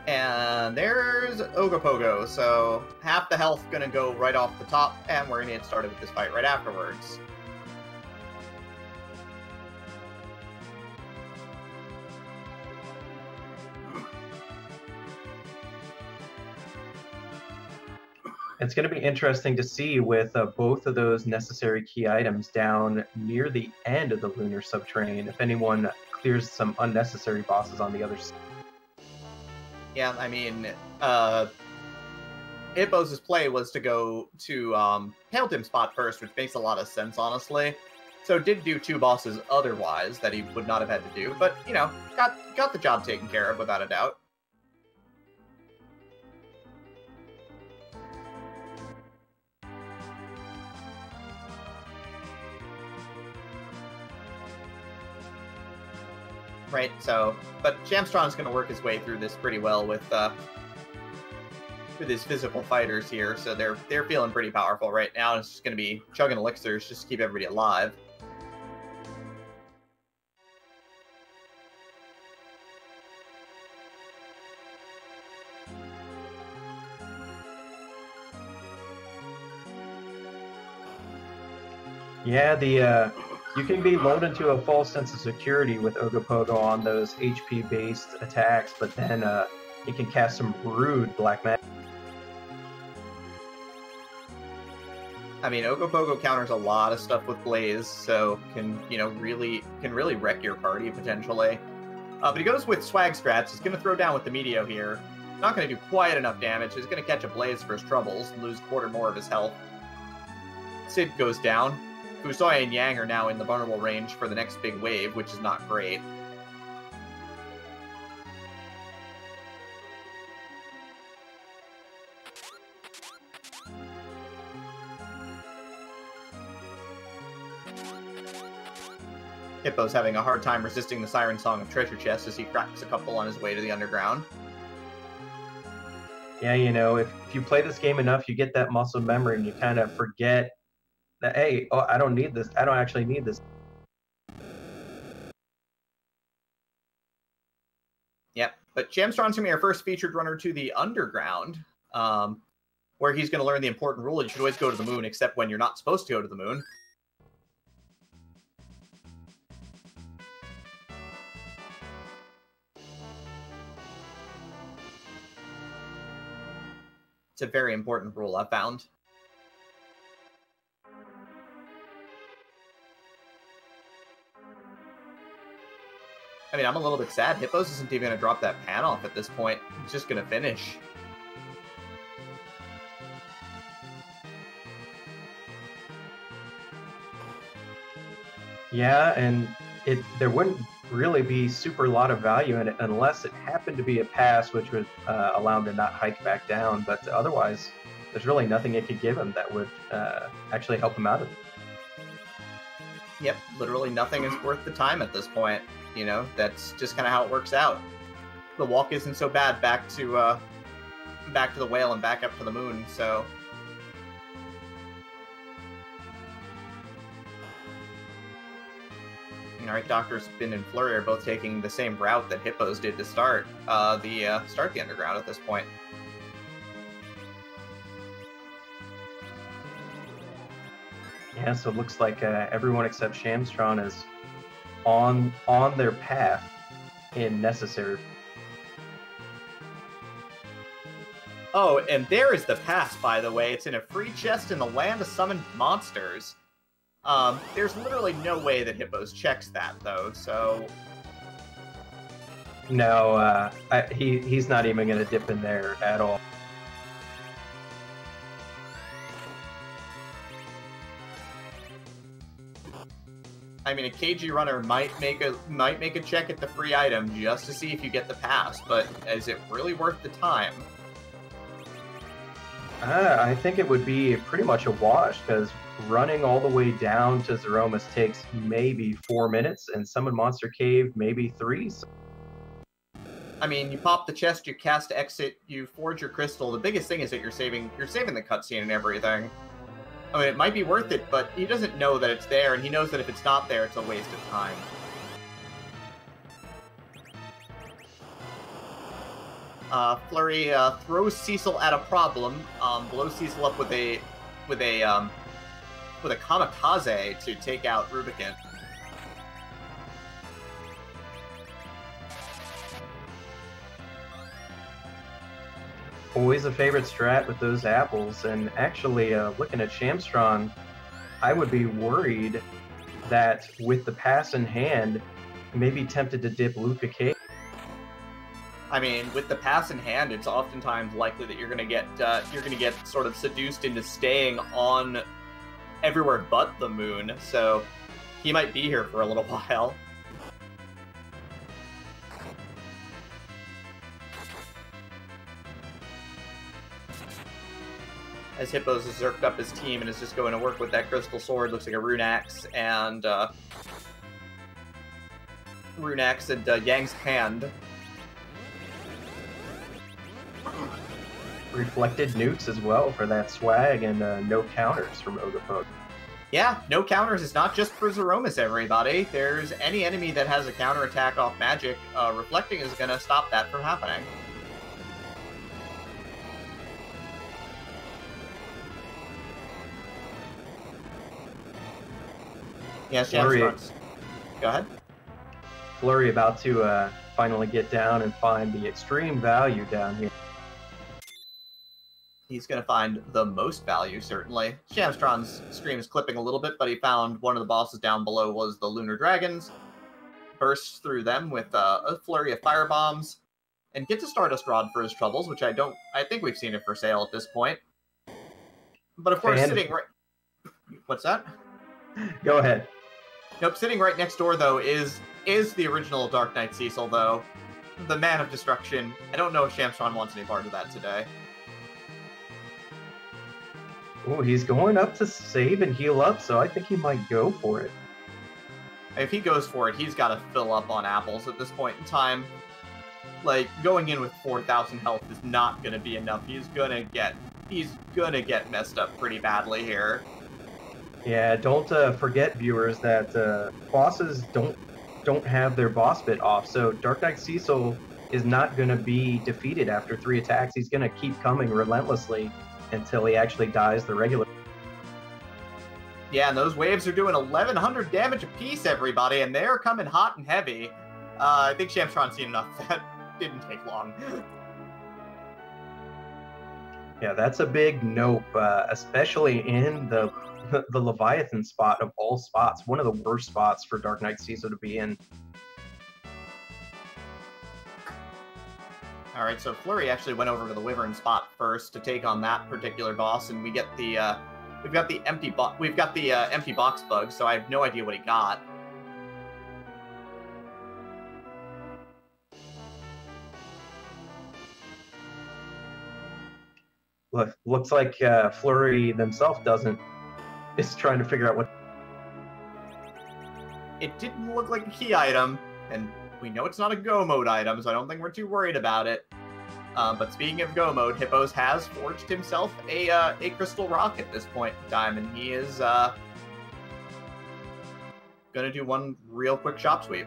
And there's Ogopogo, so half the health gonna go right off the top, and we're gonna get started with this fight right afterwards. It's going to be interesting to see with both of those necessary key items down near the end of the lunar subterranean, if anyone clears some unnecessary bosses on the other side. Yeah, I mean, Hippos' play was to go to Hailtim spot first, which makes a lot of sense, honestly. So did do 2 bosses otherwise that he would not have had to do, but, you know, got the job taken care of without a doubt. Right, so, but Shamstron's going to work his way through this pretty well with his physical fighters here, so they're feeling pretty powerful right now. It's just going to be chugging elixirs just to keep everybody alive. Yeah, you can be lulled into a false sense of security with Ogopogo on those HP-based attacks, but then you can cast some rude black magic. I mean, Ogopogo counters a lot of stuff with Blaze, so can really wreck your party potentially. But he goes with Swag Scraps. He's going to throw down with the Meteo here. Not going to do quite enough damage. He's going to catch a Blaze for his troubles and lose 1/4 more of his health. Sid goes down. Fusoya and Yang are now in the vulnerable range for the next big wave, which is not great. Hippo's having a hard time resisting the Siren Song of Treasure Chest as he cracks a couple on his way to the underground. Yeah, you know, if you play this game enough, you get that muscle memory and you kind of forget that, hey, oh, I don't need this. I don't actually need this. Yep, but Shamstron's going to be our first featured runner to the underground, where he's going to learn the important rule: you should always go to the moon, except when you're not supposed to go to the moon. It's a very important rule, I've found. I mean, I'm a little bit sad. Hippos isn't even going to drop that pan off at this point. He's just going to finish. Yeah, and there wouldn't really be super lot of value in it unless it happened to be a pass, which would allow him to not hike back down. But otherwise, there's really nothing it could give him that would actually help him out of it. Yep, literally nothing is worth the time at this point. You know, that's just kind of how it works out. The walk isn't so bad back to the whale and back up to the moon, so... Alright, Doctor Spin and Flurry are both taking the same route that Hippos did to start the underground at this point. Yeah, so it looks like everyone except Shamstron is on their path in necessary. Oh, and there is the pass, by the way. It's in a free chest in the Land of Summoned Monsters. There's literally no way that Hippos checks that, though, so... No, he's not even going to dip in there at all. I mean, a KG runner might make a check at the free item just to see if you get the pass, but is it really worth the time? I think it would be pretty much a wash, because running all the way down to Zeromus takes maybe 4 minutes, and Summon Monster Cave maybe 3. So... I mean, you pop the chest, you cast exit, you forge your crystal. The biggest thing is that you're saving the cutscene and everything. I mean, it might be worth it, but he doesn't know that it's there, and he knows that if it's not there, it's a waste of time. Flurry throws Cecil at a problem, blows Cecil up with a kamikaze to take out Rubicon. Always a favorite strat with those apples, and actually, looking at Shamstron, I would be worried that with the pass in hand, maybe tempted to dip Luca Cave. I mean, with the pass in hand, it's oftentimes likely that you're gonna get sort of seduced into staying on everywhere but the moon. So he might be here for a little while. As Hippos has zerked up his team and is just going to work with that crystal sword, looks like a rune axe and Yang's hand. Reflected newts as well for that swag, and no counters from Ogopoke. Yeah, no counters is not just for Zeromus, everybody. There's any enemy that has a counterattack off magic, reflecting is going to stop that from happening. Yeah, Shamstron's. Go ahead. Flurry about to finally get down and find the extreme value down here. He's going to find the most value, certainly. Shamstron's stream is clipping a little bit, but he found one of the bosses down below was the Lunar Dragons. Bursts through them with a flurry of fire bombs, and gets a Stardust Rod for his troubles, which I think we've seen it for sale at this point. But of course, sitting right... What's that? Go ahead. Nope, sitting right next door, though, is the original Dark Knight Cecil, though. The Man of Destruction. I don't know if Shamstron wants any part of that today. Oh, he's going up to save and heal up, so I think he might go for it. If he goes for it, he's got to fill up on apples at this point in time. Like, going in with 4,000 health is not going to be enough. He's gonna get messed up pretty badly here. Yeah, don't forget, viewers, that bosses don't have their boss bit off. So Dark Knight Cecil is not going to be defeated after 3 attacks. He's going to keep coming relentlessly until he actually dies the regular. Yeah, and those waves are doing 1,100 damage apiece, everybody, and they're coming hot and heavy. I think Shamstron's seen enough. That didn't take long. Yeah, that's a big nope, especially in the Leviathan spot of all spots. One of the worst spots for Dark Knight Cecil to be in. All right, so Flurry actually went over to the Wyvern spot first to take on that particular boss, and we get the we've got the empty box bug. So I have no idea what he got. Looks like Flurry themselves is trying to figure out what. It didn't look like a key item, and we know it's not a go mode item, so I don't think we're too worried about it. But speaking of go mode, Hippos has forged himself a crystal rock at this point in time, and he is gonna do one real quick shop sweep.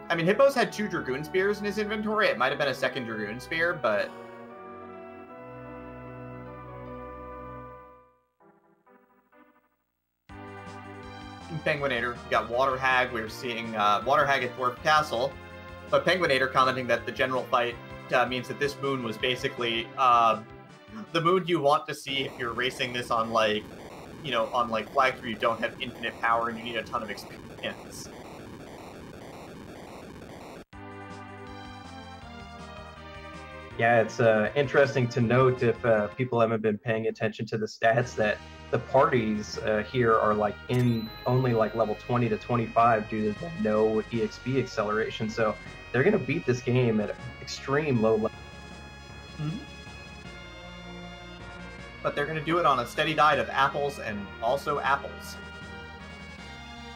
I mean, Hippos had 2 Dragoon Spears in his inventory. It might have been a second Dragoon Spear, but... Penguinator, we got Water Hag. We're seeing Water Hag at Dwarf Castle. But Penguinator commenting that the general fight means that this moon was basically the moon you want to see if you're racing this on, like, you know, on, like, flags where you don't have infinite power and you need a ton of experience. Yeah, it's interesting to note, if people haven't been paying attention to the stats, that the parties here are like in only like level 20 to 25 due to the no EXP acceleration. So they're going to beat this game at an extreme low level. Mm-hmm. But they're going to do it on a steady diet of apples and also apples.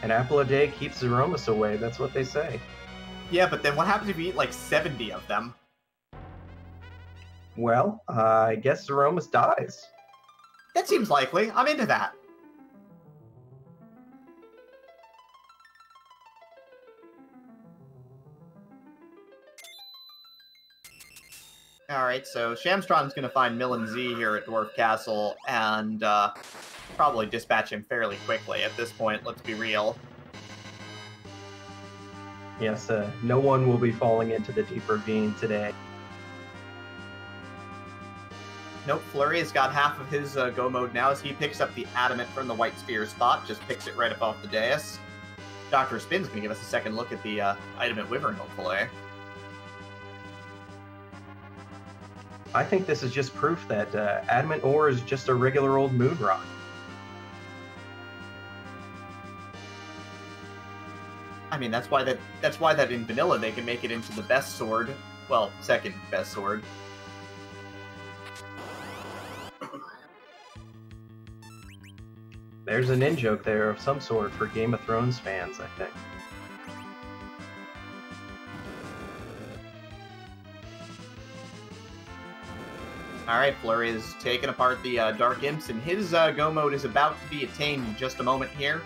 An apple a day keeps Zeromus away. That's what they say. Yeah, but then what happens if you eat like 70 of them? Well, I guess Zeromus dies. That seems likely. I'm into that. Alright, so Shamstron's going to find Millen Z here at Dwarf Castle and probably dispatch him fairly quickly at this point, let's be real. Yes, no one will be falling into the deep ravine today. Nope, Flurry has got half of his go mode now as he picks up the Adamant from the White Spear spot, just picks it right up off the dais. Dr. Spin's going to give us a second look at the item at Wyvern, hopefully. I think this is just proof that Adamant ore is just a regular old moon rock. I mean, that's why that in vanilla they can make it into the best sword, well, second best sword. There's an in-joke there of some sort for Game of Thrones fans, I think. Alright, Flurry is taking apart the Dark Imps, and his go mode is about to be attained in just a moment here.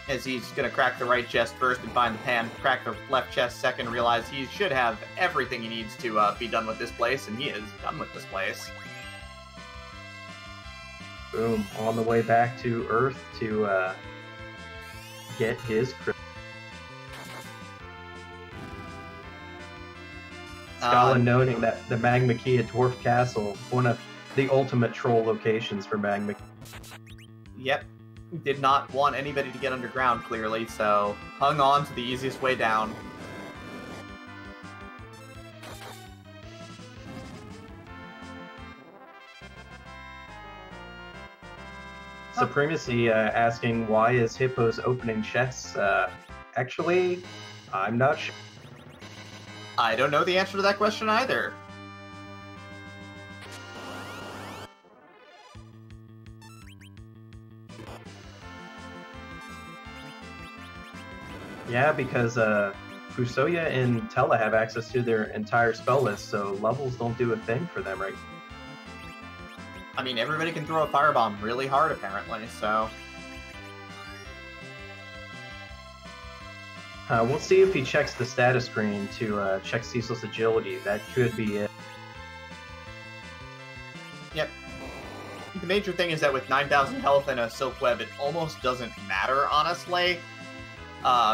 As he's going to crack the right chest first and find the pan, crack the left chest second, realize he should have everything he needs to be done with this place, and he is done with this place. Boom, on the way back to Earth to get his crystal. Scotland noting that the Magma Key at Dwarf Castle, one of the ultimate troll locations for Magma Key. Yep. Did not want anybody to get underground, clearly, so hung on to the easiest way down. Supremacy asking, why is Hippos opening chests? Actually, I'm not sure. I don't know the answer to that question either. Yeah, because Fusoya and Tella have access to their entire spell list, so levels don't do a thing for them, right? I mean, everybody can throw a firebomb really hard, apparently, so... We'll see if he checks the status screen to check Cecil's agility. That could be it. Yep. The major thing is that with 9,000 health and a Silk Web, it almost doesn't matter, honestly.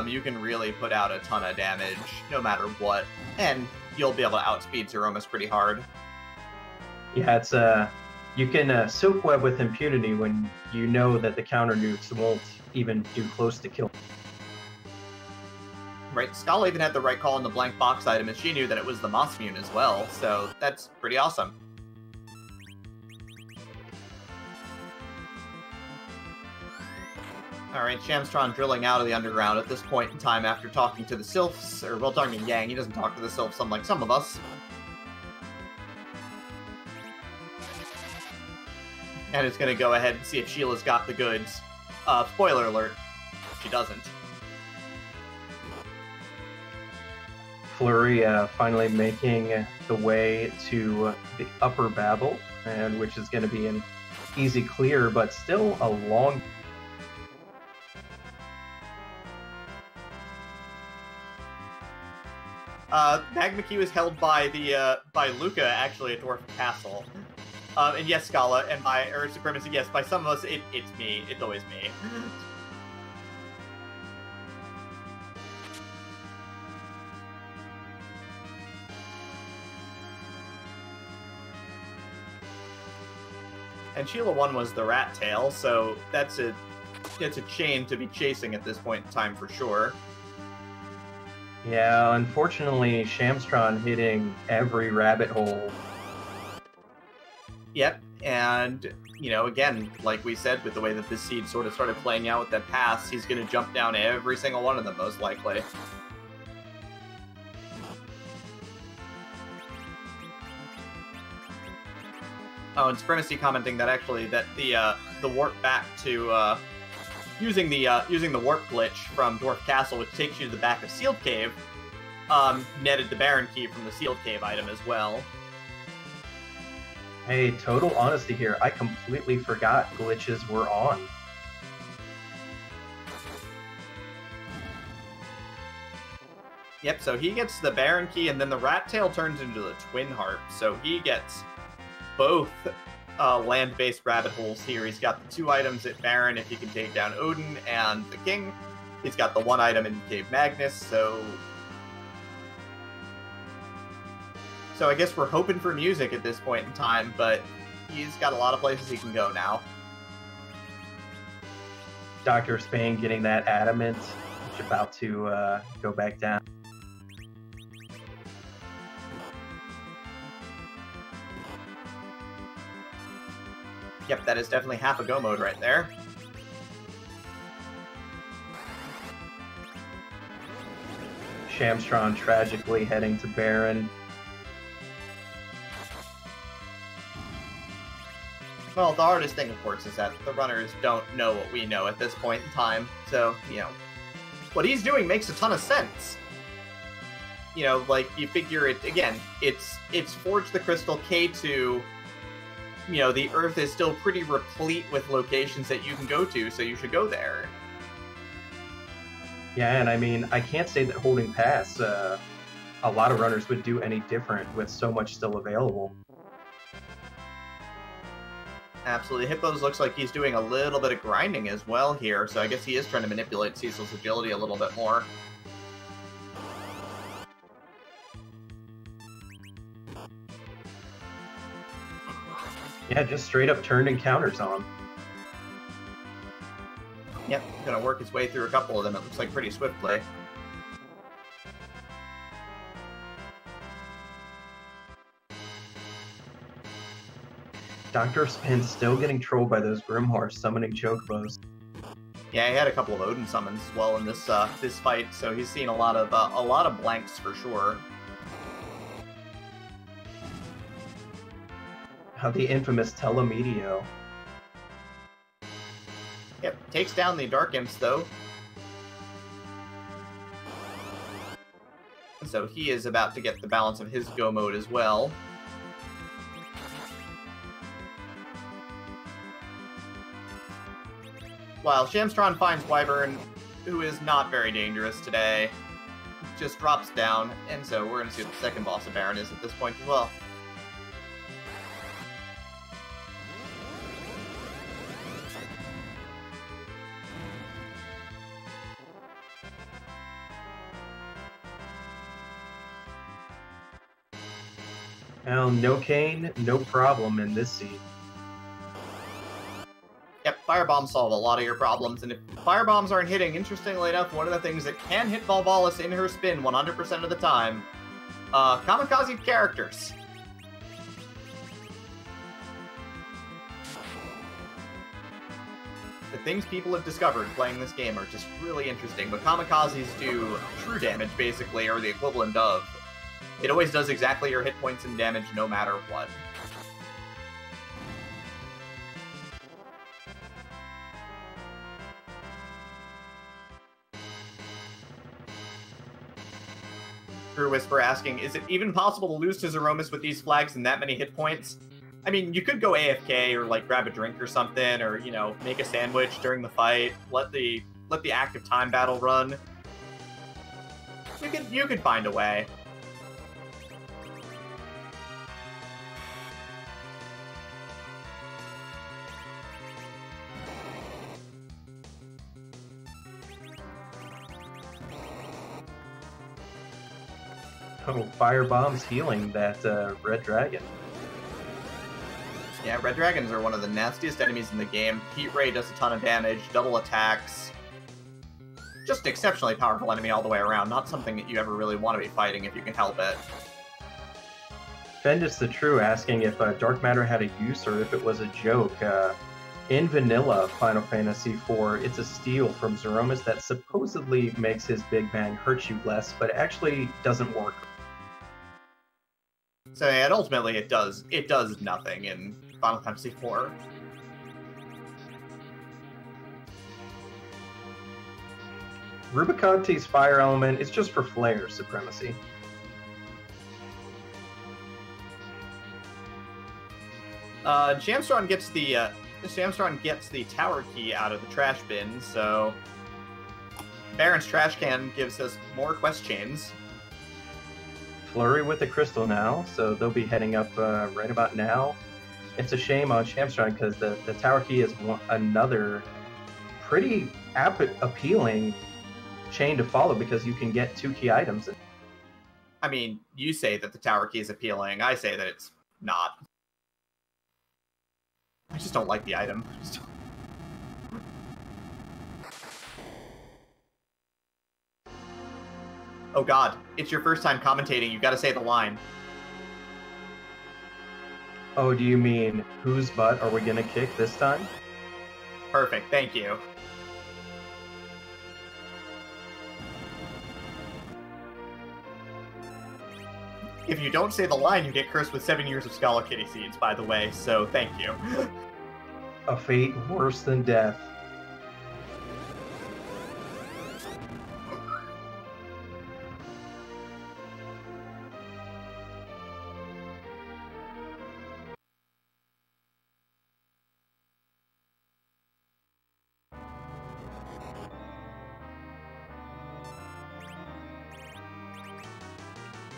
You can really put out a ton of damage, no matter what, and you'll be able to outspeed Zeromus pretty hard. Yeah, it's you can Silk Web with impunity when you know that the counter nukes won't even do close to kill. Right, Scala even had the right call on the blank box item, and she knew that it was the Mossmune as well, so that's pretty awesome. Alright, Shamstron drilling out of the underground at this point in time after talking to the Sylphs, or, well, talking to Yang. He doesn't talk to the Sylphs unlike some of us. And is going to go ahead and see if Sheila's got the goods. Spoiler alert, she doesn't. Flurry finally making the way to the upper Babel, and which is going to be an easy clear, but still a long... Magma Key was held by the by Luca, actually, at Dwarf Castle. And yes, Scala, and by Earth Supremacy, yes, by some of us, it's me. It's always me. And Sheila 1 was the rat tail, so it's a chain to be chasing at this point in time for sure. Yeah, unfortunately, Shamstron hitting every rabbit hole. Yep, and, you know, again, like we said, with the way that this seed sort of started playing out with that pass, he's going to jump down every single one of them, most likely. Oh, and Supremacy commenting that actually that the warp back to using the warp glitch from Dwarf Castle, which takes you to the back of Sealed Cave, netted the Baron Key from the Sealed Cave item as well. Hey, total honesty here, I completely forgot glitches were on. Yep, so he gets the Baron Key, and then the Rat Tail turns into the Twin Harp, so he gets both land-based rabbit holes here. He's got the 2 items at Baron if he can take down Odin and the King. He's got the 1 item in Cave Magnus, so I guess we're hoping for music at this point in time, but he's got a lot of places he can go now. Dr. Spain getting that adamant, which is about to go back down. Yep, that is definitely half a go mode right there. Shamstron tragically heading to Baron. Well, the hardest thing, of course, is that the runners don't know what we know at this point in time. So, you know, what he's doing makes a ton of sense. You know, like, you figure it, again, it's Forge the Crystal K2. You know, the Earth is still pretty replete with locations that you can go to, so you should go there. Yeah, and I mean, I can't say that holding pass, a lot of runners would do any different with so much still available. Absolutely. Hippos looks like he's doing a little bit of grinding as well here, so I guess he is trying to manipulate Cecil's agility a little bit more. Yeah, just straight up turned encounters on him. Yep, gonna work his way through a couple of them, it looks like pretty swiftly. Dr. Spin's still getting trolled by those Grimhorse summoning Chocobos. Yeah, he had a couple of Odin summons as well in this this fight, so he's seen a lot of blanks for sure. The infamous Telemeteo. Yep, takes down the Dark Imps, though. So he is about to get the balance of his go mode as well. While Shamstron finds Wyvern, who is not very dangerous today, just drops down, and so we're going to see what the second boss of Baron is at this point as well. Well, no Kane, no problem in this seed. Yep, firebombs solve a lot of your problems, and if firebombs aren't hitting, interestingly enough, one of the things that can hit Volvalis in her spin 100% of the time, kamikaze characters. The things people have discovered playing this game are just really interesting, but kamikazes do true damage, basically, or the equivalent of. It always does exactly your hit points and damage no matter what. True Whisper asking, is it even possible to lose to Zeromus with these flags and that many hit points? I mean, you could go AFK or like grab a drink or something, or you know, make a sandwich during the fight. Let the active time battle run. You could find a way. Oh, Firebomb's healing that Red Dragon. Yeah, Red Dragons are one of the nastiest enemies in the game. Heat Ray does a ton of damage, double attacks. Just an exceptionally powerful enemy all the way around. Not something that you ever really want to be fighting if you can help it. Fendus the True asking if Dark Matter had a use or if it was a joke. In vanilla Final Fantasy IV, it's a steal from Zeromus that supposedly makes his Big Bang hurt you less, but actually doesn't work. So yeah, ultimately it does nothing in Final Fantasy IV. Rubiconte's fire element is just for flare supremacy. Shamstron gets the tower key out of the trash bin, so Baron's trash can gives us more quest chains. Flurry with the crystal now, so they'll be heading up right about now. It's a shame on Shamstron because the tower key is another pretty appealing chain to follow because you can get 2 key items. I mean, you say that the tower key is appealing. I say that it's not. I just don't like the item. Oh god, it's your first time commentating. You gotta say the line. Oh, do you mean, whose butt are we gonna kick this time? Perfect, thank you. If you don't say the line, you get cursed with 7 years of Scala Kitty Seeds, by the way, so thank you. A fate worse than death.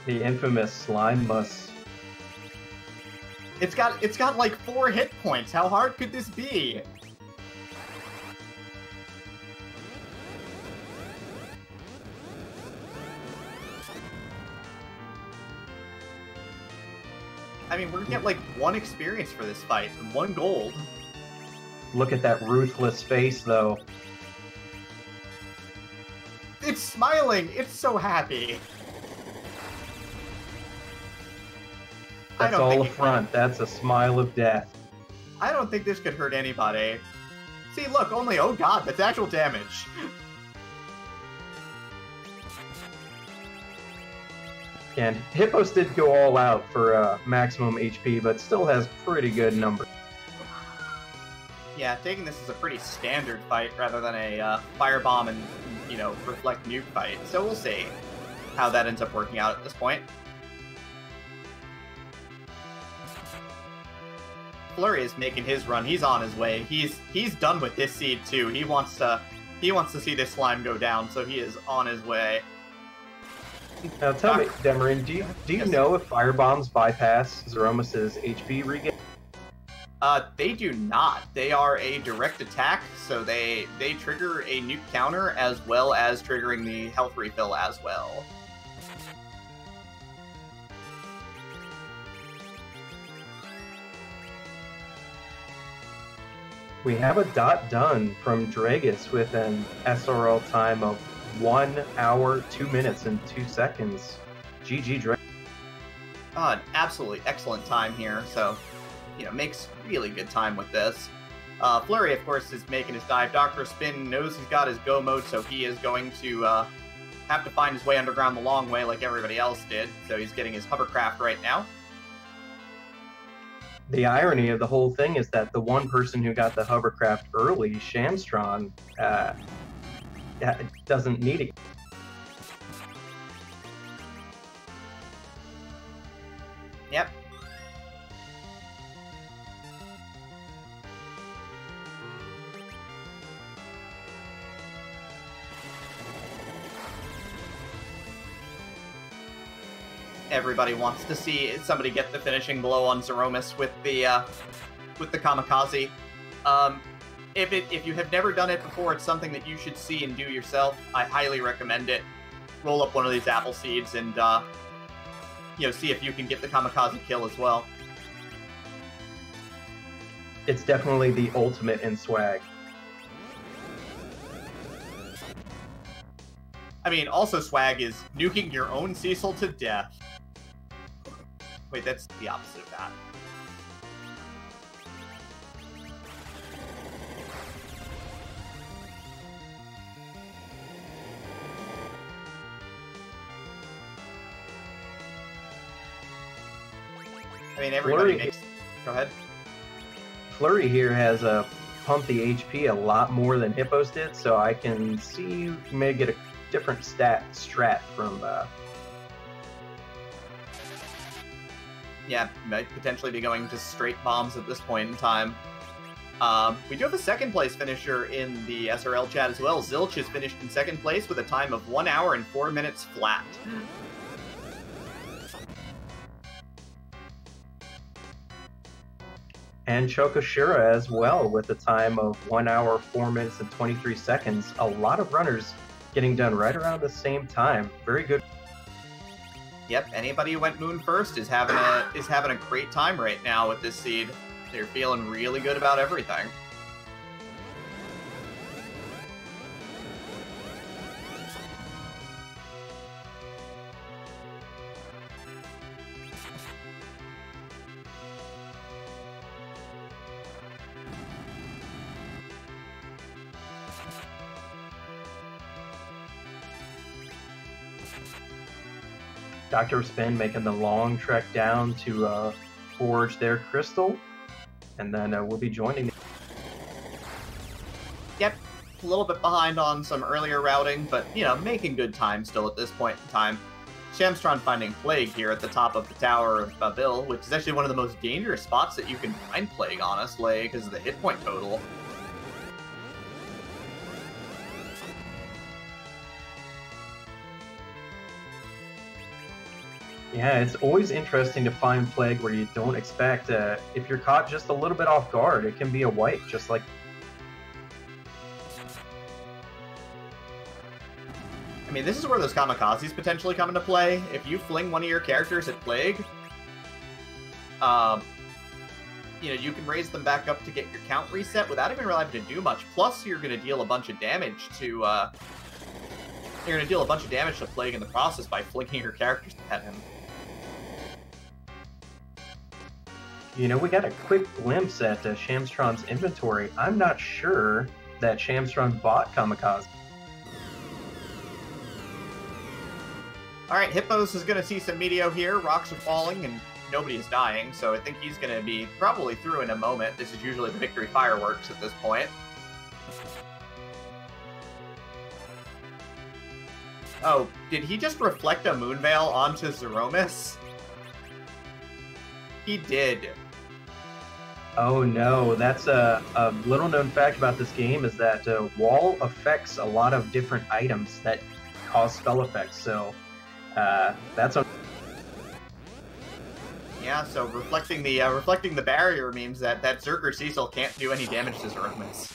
The infamous slime muss. It's got like 4 hit points. How hard could this be? I mean, we're gonna get like 1 experience for this fight and 1 gold. Look at that ruthless face, though. It's smiling. It's so happy. That's all a front. That's a smile of death. I don't think this could hurt anybody. See, look, only, oh god, that's actual damage. And Hippos did go all out for maximum HP, but still has pretty good numbers. Yeah, taking this as a pretty standard fight rather than a firebomb and, reflect nuke fight. So we'll see how that ends up working out at this point. Flurry is making his run. He's on his way. He's done with this seed too. He wants to see this slime go down, so he is on his way. Now tell me, Demarin, do you know if firebombs bypass Zeromus's HP regain? They do not. They are a direct attack, so they trigger a nuke counter as well as triggering the health refill as well. We have a dot done from Dragus with an SRL time of 1 hour, 2 minutes, and 2 seconds. GG Dragus. An absolutely excellent time here, so, makes really good time with this. Flurry, of course, is making his dive. Dr. Spin knows he's got his go mode, so he is going to have to find his way underground the long way like everybody else did, so he's getting his hovercraft right now. The irony of the whole thing is that the one person who got the hovercraft early, Shamstron, doesn't need it. Yep. Everybody wants to see somebody get the finishing blow on Zeromus with the kamikaze. If you have never done it before, it's something that you should see and do yourself. I highly recommend it. Roll up one of these apple seeds and see if you can get the kamikaze kill as well. It's definitely the ultimate in swag. I mean, also swag is nuking your own Cecil to death. Wait, that's the opposite of that. I mean, everybody makes... Go ahead. Flurry here has pumped the HP a lot more than Hippos did, so I can see you may get a different strat from... Yeah, might potentially be going just straight bombs at this point in time. We do have a second place finisher in the SRL chat as well. Zilch is finished in second place with a time of 1 hour and 4 minutes flat. And Chokoshira as well with a time of 1 hour, 4 minutes, and 23 seconds. A lot of runners getting done right around the same time. Very good. Yep, anybody who went moon first is having a great time right now with this seed. They're feeling really good about everything. Dr. Spin making the long trek down to forge their crystal, and then we'll be joining. Yep, a little bit behind on some earlier routing, but, making good time still at this point in time. Shamstron finding Plague here at the top of the Tower of Babil, which is actually one of the most dangerous spots that you can find Plague, honestly, because of the hit point total. Yeah, it's always interesting to find Plague where you don't expect. If you're caught just a little bit off guard, it can be a wipe, just like... I mean, this is where those kamikazes potentially come into play. If you fling one of your characters at Plague, you can raise them back up to get your count reset without even really having to do much. Plus, you're going to deal a bunch of damage to... you're going to deal a bunch of damage to Plague in the process by flinging your characters at him. We got a quick glimpse at Shamstron's inventory. I'm not sure that Shamstron bought Kamikaze. All right, Hippos is going to see some Meteo here. Rocks are falling and nobody is dying, so I think he's going to be probably through in a moment. This is usually the victory fireworks at this point. Oh, did he just reflect a Moonveil onto Zeromus? He did. Oh no, that's a little known fact about this game is that wall affects a lot of different items that cause spell effects, so that's a... Yeah, so reflecting the barrier means that Zerker Cecil can't do any damage to Zeromus.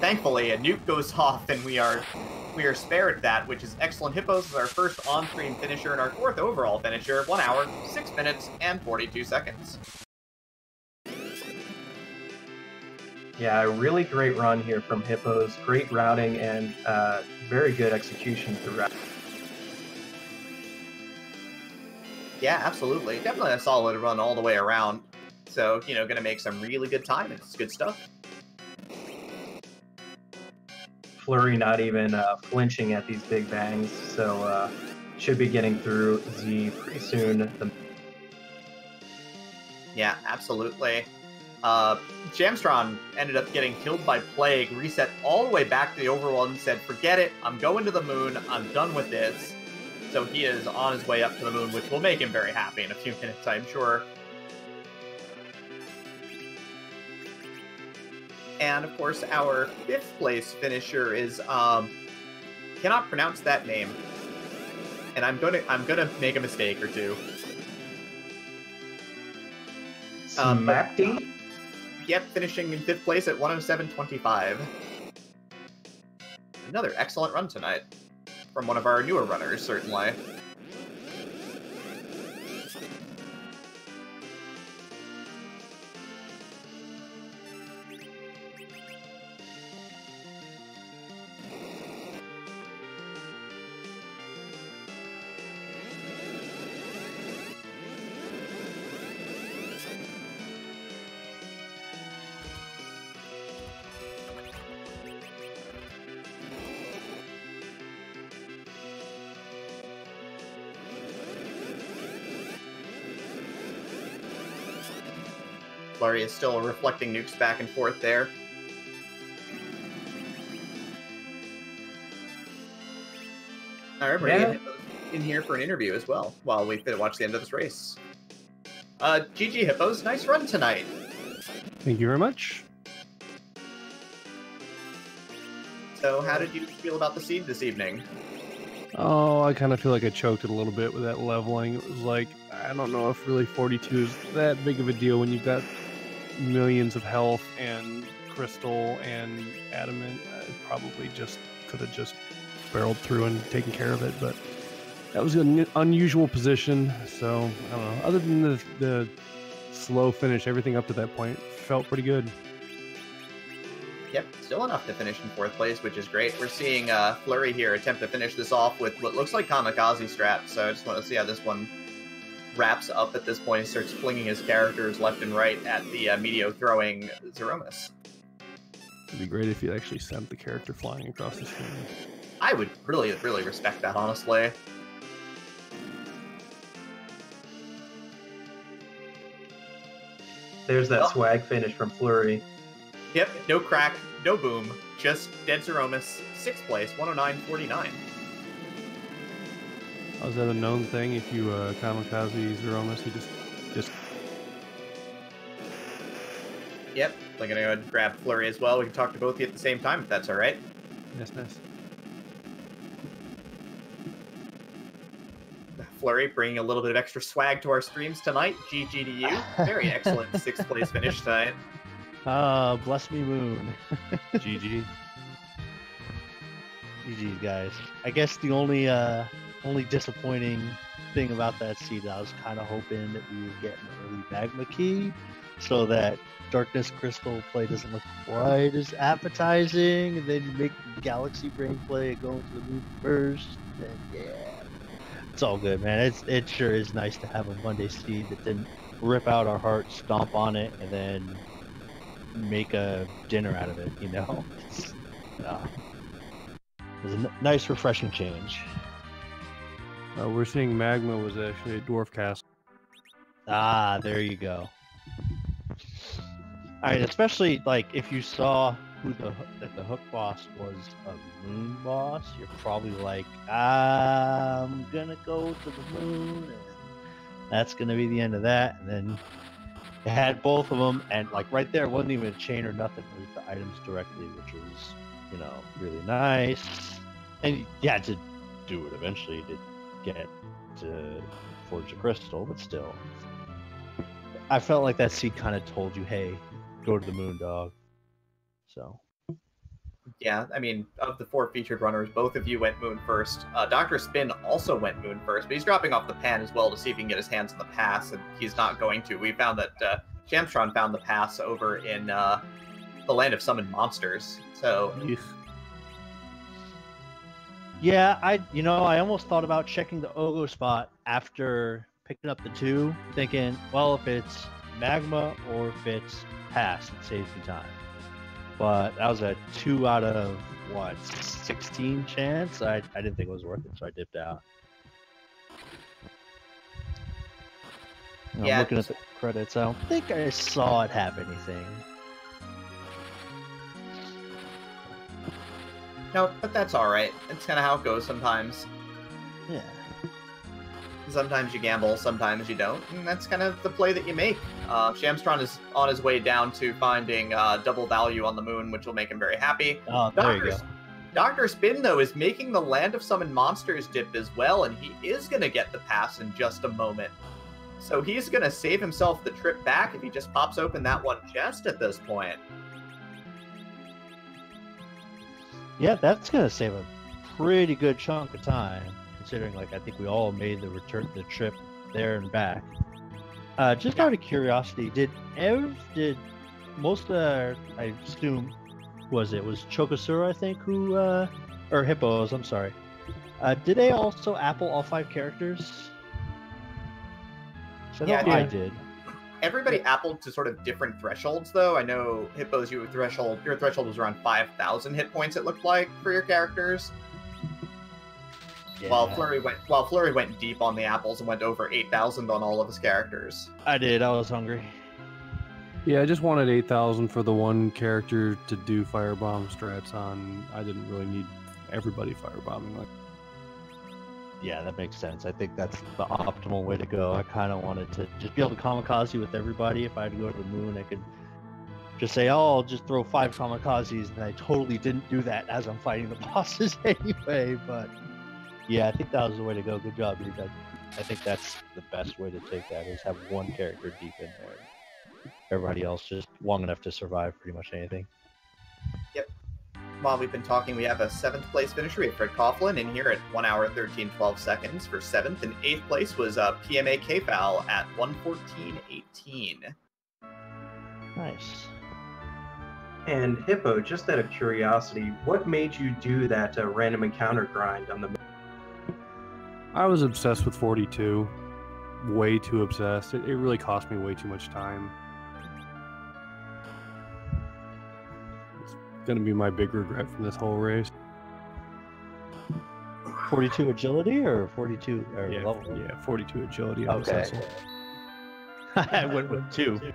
Thankfully, a nuke goes off and we are spared that, which is excellent. Hippos is our first on-screen finisher and our 4th overall finisher. 1 hour, 6 minutes, and 42 seconds. Yeah, a really great run here from Hippos. Great routing and very good execution throughout. Yeah, absolutely. Definitely a solid run all the way around. So, going to make some really good time. It's good stuff. Flurry not even flinching at these big bangs, so should be getting through Z pretty soon. Yeah, absolutely. Jamstron ended up getting killed by Plague, reset all the way back to the overworld and said, forget it, I'm going to the moon, I'm done with this. So he is on his way up to the moon, which will make him very happy in a few minutes, I'm sure. And of course, our 5th place finisher is, cannot pronounce that name. And I'm gonna make a mistake or two. Smackty? Yep, finishing in 5th place at 107.25. Another excellent run tonight. From one of our newer runners, certainly. Flurry is still reflecting nukes back and forth there. Alright, we're gonna get in here for an interview as well, while we watch the end of this race. GG Hippos, nice run tonight. Thank you very much. So how did you feel about the seed this evening? Oh, I kind of feel like I choked it a little bit with that leveling. It was like, I don't know if really 42 is that big of a deal when you've got millions of health and crystal and adamant. I probably just could have just barreled through and taken care of it, but that was an unusual position. So I don't know. Other than the slow finish, everything up to that point felt pretty good. Yep, still enough to finish in 4th place, which is great. We're seeing Flurry here attempt to finish this off with what looks like kamikaze straps, so I just want to see how this one wraps up at this point. He starts flinging his characters left and right at the Meteo throwing Zeromus. It'd be great if you actually sent the character flying across the screen. I would really, really respect that, honestly. There's that swag finish from Flurry. Yep, no crack, no boom, just dead Zeromus, 6th place, 109.49. Oh, is that a known thing? If you kamikaze Zeromus, you just... Yep, I'm gonna go ahead and grab Flurry as well. We can talk to both of you at the same time, if that's alright. Yes, nice. Flurry bringing a little bit of extra swag to our streams tonight. GG to you. Very excellent 6th place finish tonight. Bless me moon. GG. GG, guys. I guess the only disappointing thing about that seed, I was kind of hoping that we would get an early magma key so that Darkness Crystal play doesn't look quite as appetizing, and then you make the Galaxy Brain play going to the moon first, and yeah. It's all good, man. It sure is nice to have a Monday seed that didn't rip out our heart, stomp on it, and then make a dinner out of it, you know? It was a nice, refreshing change. We're seeing Magma was actually a dwarf castle. Ah, there you go. All right, especially like if you saw that the hook boss was a moon boss, you're probably like, I'm gonna go to the moon, and that's gonna be the end of that. And then it had both of them, and like right there, it wasn't even a chain or nothing. It was the items directly, which was, really nice. And you had to do it eventually to get to forge a crystal, but still, I felt like that seed kind of told you, hey, go to the moon, dog. So. Yeah, I mean, of the 4 featured runners, both of you went moon first. Dr. Spin also went moon first, but he's dropping off the pan as well to see if he can get his hands on the pass, and he's not going to. We found that Shamstron found the pass over in the land of summoned monsters, so... Yeah, I almost thought about checking the Ogo spot after picking up the 2, thinking, well, if it's Magma or if it's pass, it saves me time. But that was a 2 out of 16 chance. I didn't think it was worth it, so I dipped out. I'm looking at the credits. I don't think I saw it have anything. No, but that's alright. It's kind of how it goes sometimes. Yeah. Sometimes you gamble, sometimes you don't, and that's kind of the play that you make. Shamstron is on his way down to finding double value on the moon, which will make him very happy. Oh, there you go. Dr. Spin, though, is making the Land of Summoned Monsters dip as well, and he is going to get the pass in just a moment. So he's going to save himself the trip back if he just pops open that one chest at this point. Yeah, that's going to save a pretty good chunk of time, considering, I think we all made the trip there and back. Just out of curiosity, did most I assume, was Chokosura, I think, who, or Hippos, I'm sorry. Did they also apple all 5 characters? So I did. Everybody appled to sort of different thresholds, though. I know Hippos, your threshold was around 5,000 hit points, it looked like, for your characters. Yeah. While Flurry went deep on the apples and went over 8,000 on all of his characters. I did. I was hungry. Yeah, I just wanted 8,000 for the one character to do firebomb strats on. I didn't really need everybody firebombing. Yeah, that makes sense. I think that's the optimal way to go. I kind of wanted to just be able to kamikaze with everybody. If I had to go to the moon, I could just say, oh, I'll just throw 5 kamikazes, and I totally didn't do that as I'm fighting the bosses anyway, but yeah, I think that was the way to go. Good job, dude. I think that's the best way to take that, is have one character deep in there. Everybody else just long enough to survive pretty much anything. Yep. While we've been talking, we have a 7th place finisher. We have Fred Coughlin in here at 1 hour 13-12 seconds for 7th, and 8th place was PMA Kfal at 1:14.18. Nice. And Hippo, just out of curiosity, what made you do that random encounter grind on the moon? I was obsessed with 42. Way too obsessed. It really cost me way too much time. It's going to be my big regret from this whole race. 42 agility or 42 level? Yeah, 42 agility. Okay. I went with 2.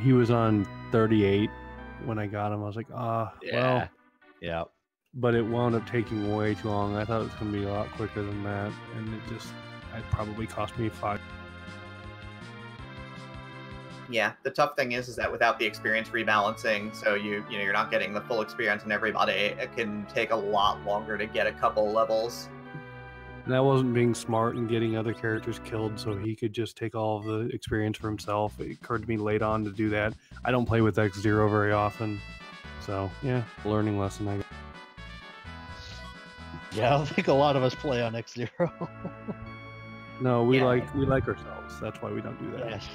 He was on 38 when I got him. I was like, well. Yeah. But it wound up taking way too long. I thought it was going to be a lot quicker than that, and it probably cost me 5. Yeah, the tough thing is that without the experience rebalancing, so you're not getting the full experience in everybody, it can take a lot longer to get a couple levels. And that wasn't being smart and getting other characters killed so he could just take all of the experience for himself. It occurred to me late on to do that. I don't play with X-Zero very often, so yeah, learning lesson, I guess. Yeah, I don't think a lot of us play on X-Zero. No, we like ourselves. That's why we don't do that. Yes.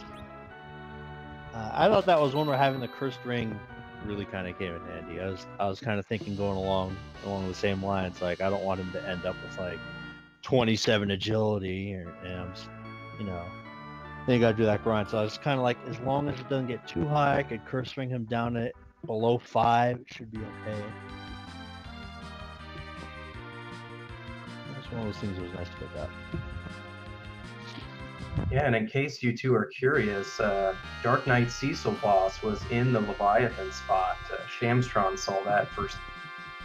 I thought that was when we're having the cursed ring really kind of came in handy. I was kind of thinking going along the same lines. Like, I don't want him to end up with 27 agility, then you gotta do that grind. So I was kind of like, as long as it doesn't get too high, I could curse ring him down at below 5. It should be okay. one of those things that was nice to pick up. Yeah, and in case you two are curious, Dark Knight Cecil boss was in the Leviathan spot. Shamstron saw that first.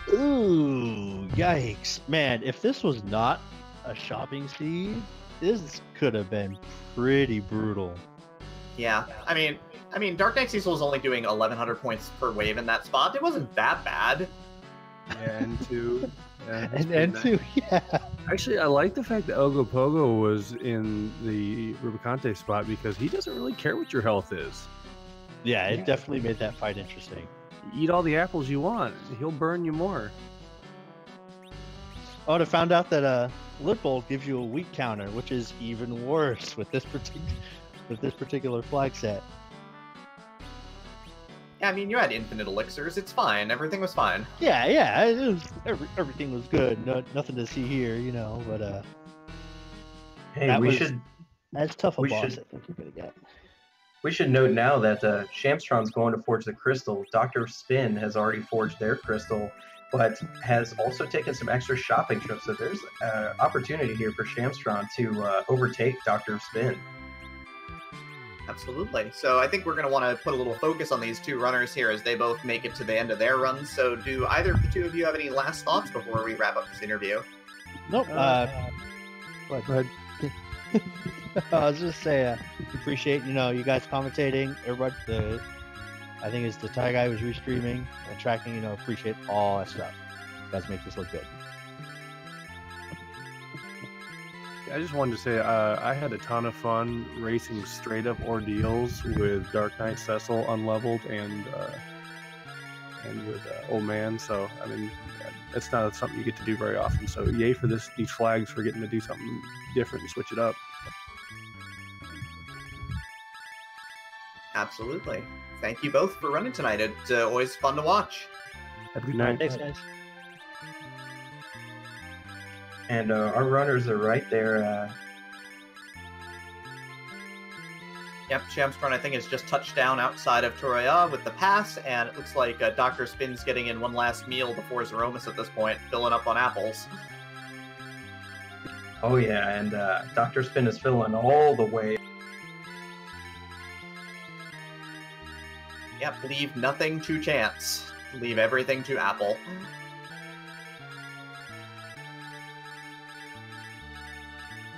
Ooh, yikes. Man, if this was not a shopping seed, this could have been pretty brutal. Yeah, I mean, Dark Knight Cecil was only doing 1,100 points per wave in that spot. It wasn't that bad. Yeah, and two. Yeah, And two, yeah. Actually, I like the fact that Ogopogo was in the Rubicante spot because he doesn't really care what your health is. Yeah, it definitely made that fight interesting. Eat all the apples you want. He'll burn you more. Oh, and I found out that Lit Bolt gives you a weak counter, which is even worse with this particular flag set. Yeah, I mean, you had infinite elixirs. It's fine. Everything was fine. Yeah, it was, everything was good. Nothing to see here, you know. But Hey, that's tough a we boss. should- I think you're gonna get. We should note now that Shamstron's going to forge the crystal. Dr. Spin has already forged their crystal, but has also taken some extra shopping trips. So there's an opportunity here for Shamstron to overtake Dr. Spin. Absolutely. So I think we're going to want to put a little focus on these two runners here as they both make it to the end of their runs. So do either of the two of you have any last thoughts before we wrap up this interview? Nope. Go ahead. I was just saying, appreciate you guys commentating. Everybody, I think it's the Thai guy who's restreaming and tracking. Appreciate all that stuff. You guys make this look good. I just wanted to say I had a ton of fun racing straight up ordeals with Dark Knight Cecil unleveled and with Old Man. So I mean, it's not something you get to do very often. So yay for these flags for getting to do something different and switch it up. Absolutely. Thank you both for running tonight. It's always fun to watch. Have a good night. Thanks, guys. And our runners are right there. Yep, Shamstron, I think, has just touched down outside of Toraya with the pass, and it looks like Dr. Spin's getting in one last meal before Zeromus at this point, filling up on apples. Oh yeah, and Dr. Spin is filling all the way. Yep, leave nothing to chance. Leave everything to Apple.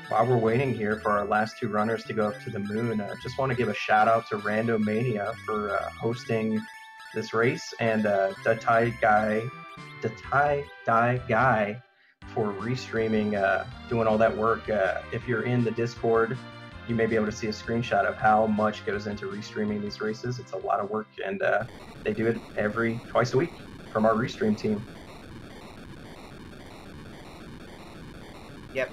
While we're waiting here for our last two runners to go up to the moon, just want to give a shout out to Randomania for hosting this race, and the Thai guy for restreaming, doing all that work. If you're in the Discord, you may be able to see a screenshot of how much goes into restreaming these races. It's a lot of work, and they do it twice a week from our restream team. Yep.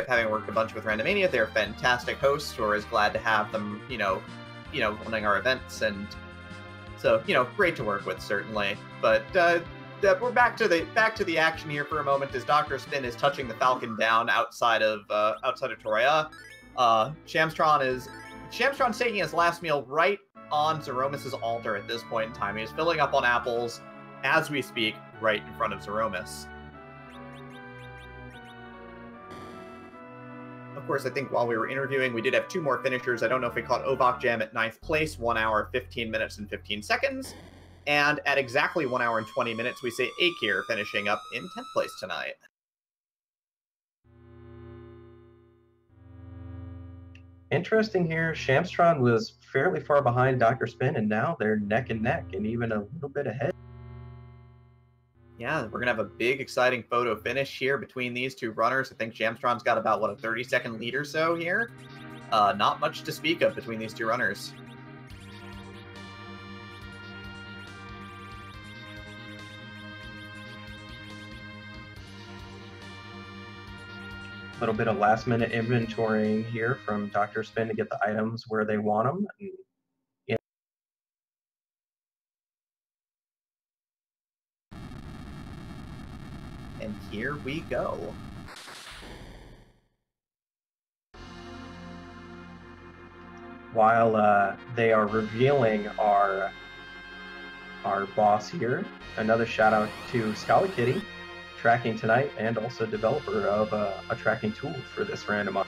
Having worked a bunch with Randomania, they're fantastic hosts. We're as glad to have them, running our events, and so great to work with, certainly. But we're back to the action here for a moment as Dr. Spin is touching the Falcon down outside of Toraya. Shamstron's taking his last meal right on Zeromus's altar at this point in time. He's filling up on apples as we speak, right in front of Zeromus. Of course, I think while we were interviewing, we did have two more finishers. I don't know if we caught Ovok Jam at 9th place, 1 hour, 15 minutes, and 15 seconds. And at exactly 1 hour and 20 minutes, we say Akir finishing up in 10th place tonight. Interesting here, Shamstron was fairly far behind Dr. Spin, and now they're neck and neck, and even a little bit ahead. Yeah, we're going to have a big, exciting photo finish here between these two runners. I think Shamstron's got about, a 30-second lead or so here. Not much to speak of between these two runners. A little bit of last-minute inventorying here from Dr. Spin to get the items where they want them. And here we go. While they are revealing our boss here, another shout out to Scala Kitty tracking tonight and also developer of a tracking tool for this randomizer.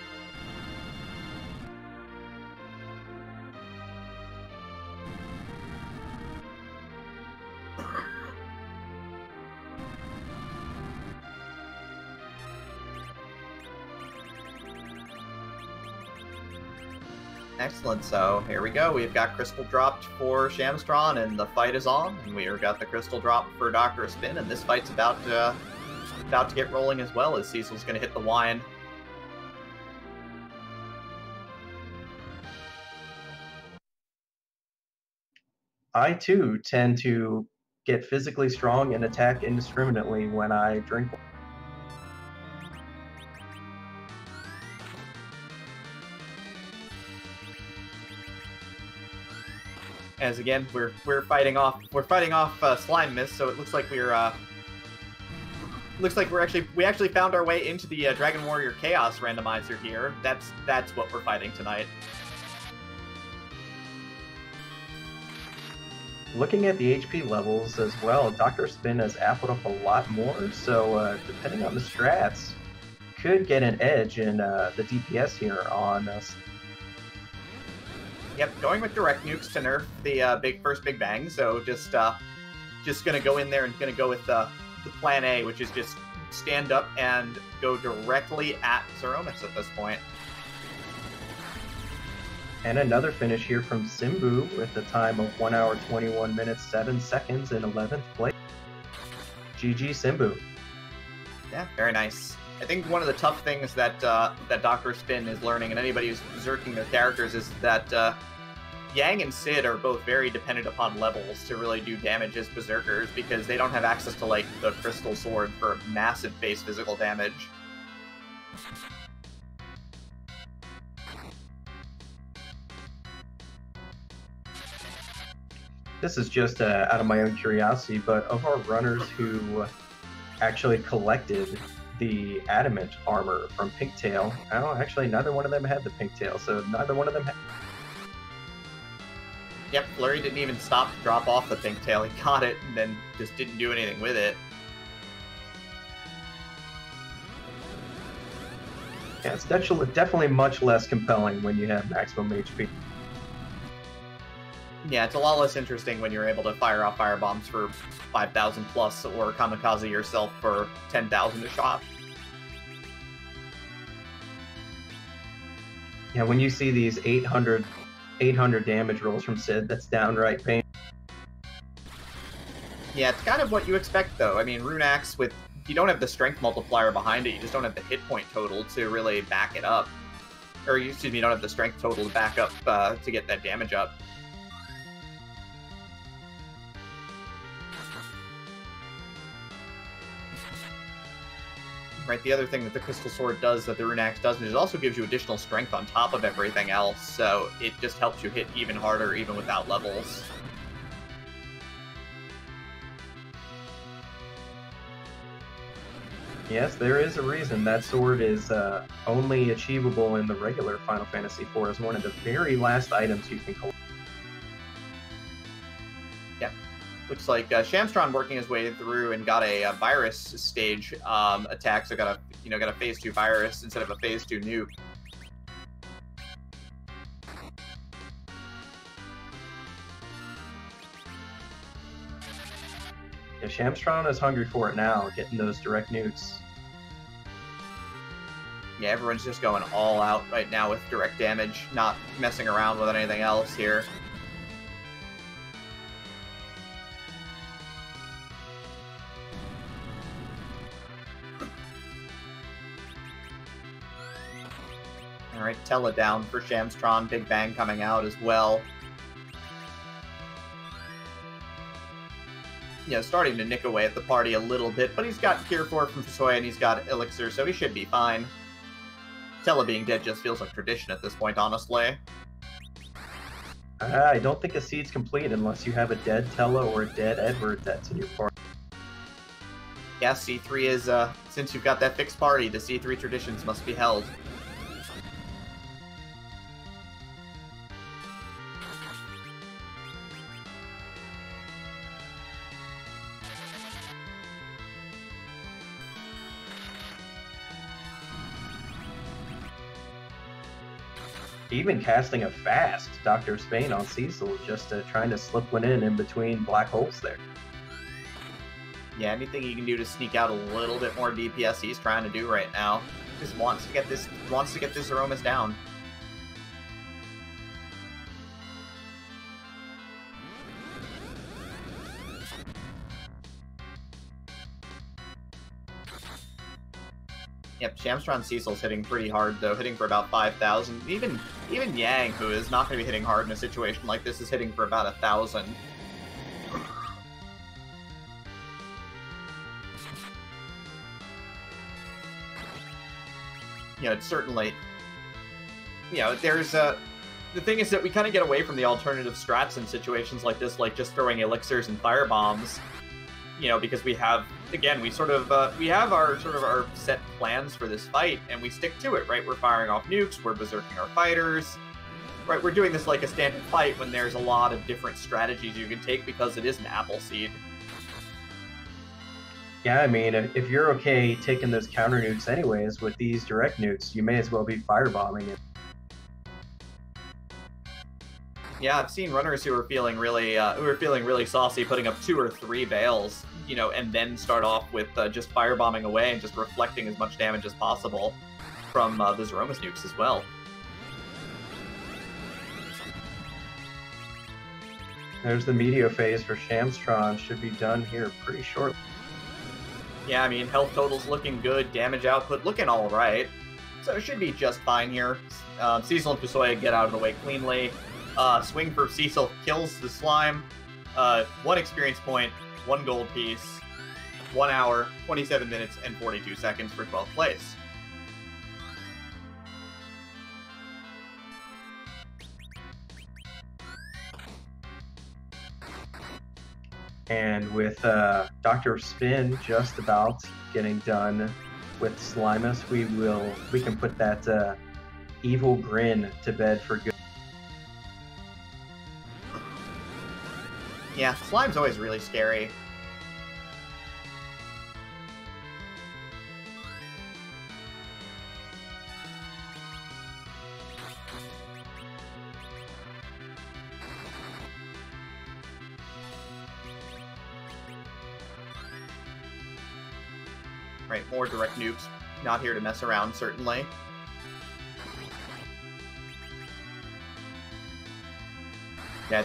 Excellent. So here we go. We've got crystal dropped for Shamstron, and the fight is on. And we've got the crystal drop for Dr. Spin, and this fight's about to get rolling as well, as Cecil's going to hit the wine. I too tend to get physically strong and attack indiscriminately when I drink. As again, we're fighting off slime mist, so it looks like we actually found our way into the Dragon Warrior Chaos randomizer here. That's what we're fighting tonight. Looking at the HP levels as well, Dr. Spin has appled up a lot more, so depending on the strats, could get an edge in the DPS here on us. Yep, going with direct nukes to nerf the first Big Bang, so just gonna go in there and gonna go with the plan A, which is just stand up and go directly at Zeromus at this point. And another finish here from Simbu with a time of 1 hour, 21 minutes, 7 seconds in 11th place. GG Simbu. Yeah, very nice. I think one of the tough things that Dr. Spin is learning, and anybody who's berserking their characters, is that Yang and Sid are both very dependent upon levels to really do damage as berserkers, because they don't have access to, like, the crystal sword for massive base physical damage. This is just out of my own curiosity, but of our runners who actually collected the adamant armor from Pinktail, oh, actually neither one of them had the Pinktail, so neither one of them had... Yep, Flurry didn't even stop to drop off the Pinktail. He caught it and then just didn't do anything with it. Yeah, it's definitely much less compelling when you have maximum HP. Yeah, it's a lot less interesting when you're able to fire off firebombs for 5,000 plus, or kamikaze yourself for 10,000 a shot. Yeah, when you see these 800 damage rolls from Sid, that's downright pain. Yeah, it's kind of what you expect, though. I mean, Rune Axe, you don't have the strength multiplier behind it, you just don't have the hit point total to really back it up. Or, excuse me, you don't have the strength total to back up to get that damage up. Right, the other thing that the Crystal Sword does that the Rune Axe doesn't is it also gives you additional strength on top of everything else, so it just helps you hit even harder even without levels. Yes, there is a reason that sword is only achievable in the regular Final Fantasy IV as one of the very last items you can collect. Yep. Looks like Shamstron working his way through and got a virus stage attack, so got a phase 2 virus instead of a phase 2 nuke. Yeah, Shamstron is hungry for it now, getting those direct nukes. Yeah, everyone's just going all out right now with direct damage, not messing around with anything else here. Alright, Tella down for Shamstron, Big Bang coming out as well. Yeah, starting to nick away at the party a little bit, but he's got Cure 4 from Fusoya and he's got Elixir, so he should be fine. Tella being dead just feels like tradition at this point, honestly. I don't think a seed's complete unless you have a dead Tella or a dead Edward that's in your party. Yeah, C3 is, since you've got that fixed party, the C3 traditions must be held. Even casting a fast Dr. Spain on Cecil, just trying to slip one in between black holes there. Yeah, anything he can do to sneak out a little bit more DPS, he's trying to do right now. Just wants to get this Aromas down. Yep, Shamstron Cecil's hitting pretty hard though, hitting for about 5,000. Even Yang, who is not going to be hitting hard in a situation like this, is hitting for about 1,000. You know, it's certainly, you know, there's the thing is that we kind of get away from the alternative strats in situations like this, like just throwing elixirs and fire bombs. You know, because we have, again, we have our set plans for this fight, and we stick to it, right? We're firing off nukes, we're berserking our fighters, right? We're doing this like a standard fight when there's a lot of different strategies you can take because it is an apple seed. Yeah, I mean, if you're okay taking those counter nukes anyways with these direct nukes, you may as well be firebombing it. Yeah, I've seen runners who are feeling really saucy, putting up 2 or 3 bales, you know, and then start off with just firebombing away and just reflecting as much damage as possible from the Zeromus nukes as well. There's the Meteor phase for Shamstron. Should be done here pretty shortly. Yeah, I mean, health total's looking good, damage output looking all right, so it should be just fine here. Cecil and Fusoya get out of the way cleanly. Swing for Cecil kills the slime. 1 experience point, 1 gold piece, 1 hour, 27 minutes, and 42 seconds for 12th place. And with Dr. Spin just about getting done with Slimus, we can put that evil grin to bed for good. Yeah, Slime's always really scary. Right, more direct nukes. Not here to mess around, certainly. Yeah.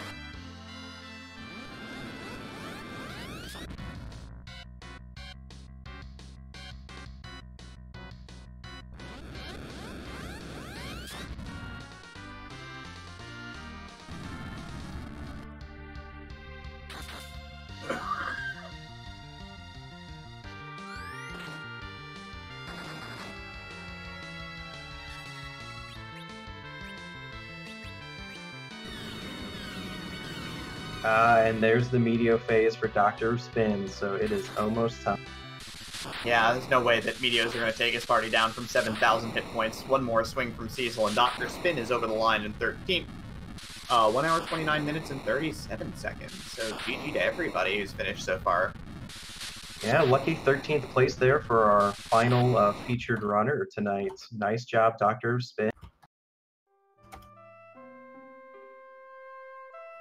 And there's the Meteor phase for Dr. Spin, so it is almost time. Yeah, there's no way that Meteors are going to take his party down from 7,000 hit points. One more swing from Cecil, and Dr. Spin is over the line in 13th. 1 hour, 29 minutes, and 37 seconds. So GG to everybody who's finished so far. Yeah, lucky 13th place there for our final featured runner tonight. Nice job, Dr. Spin.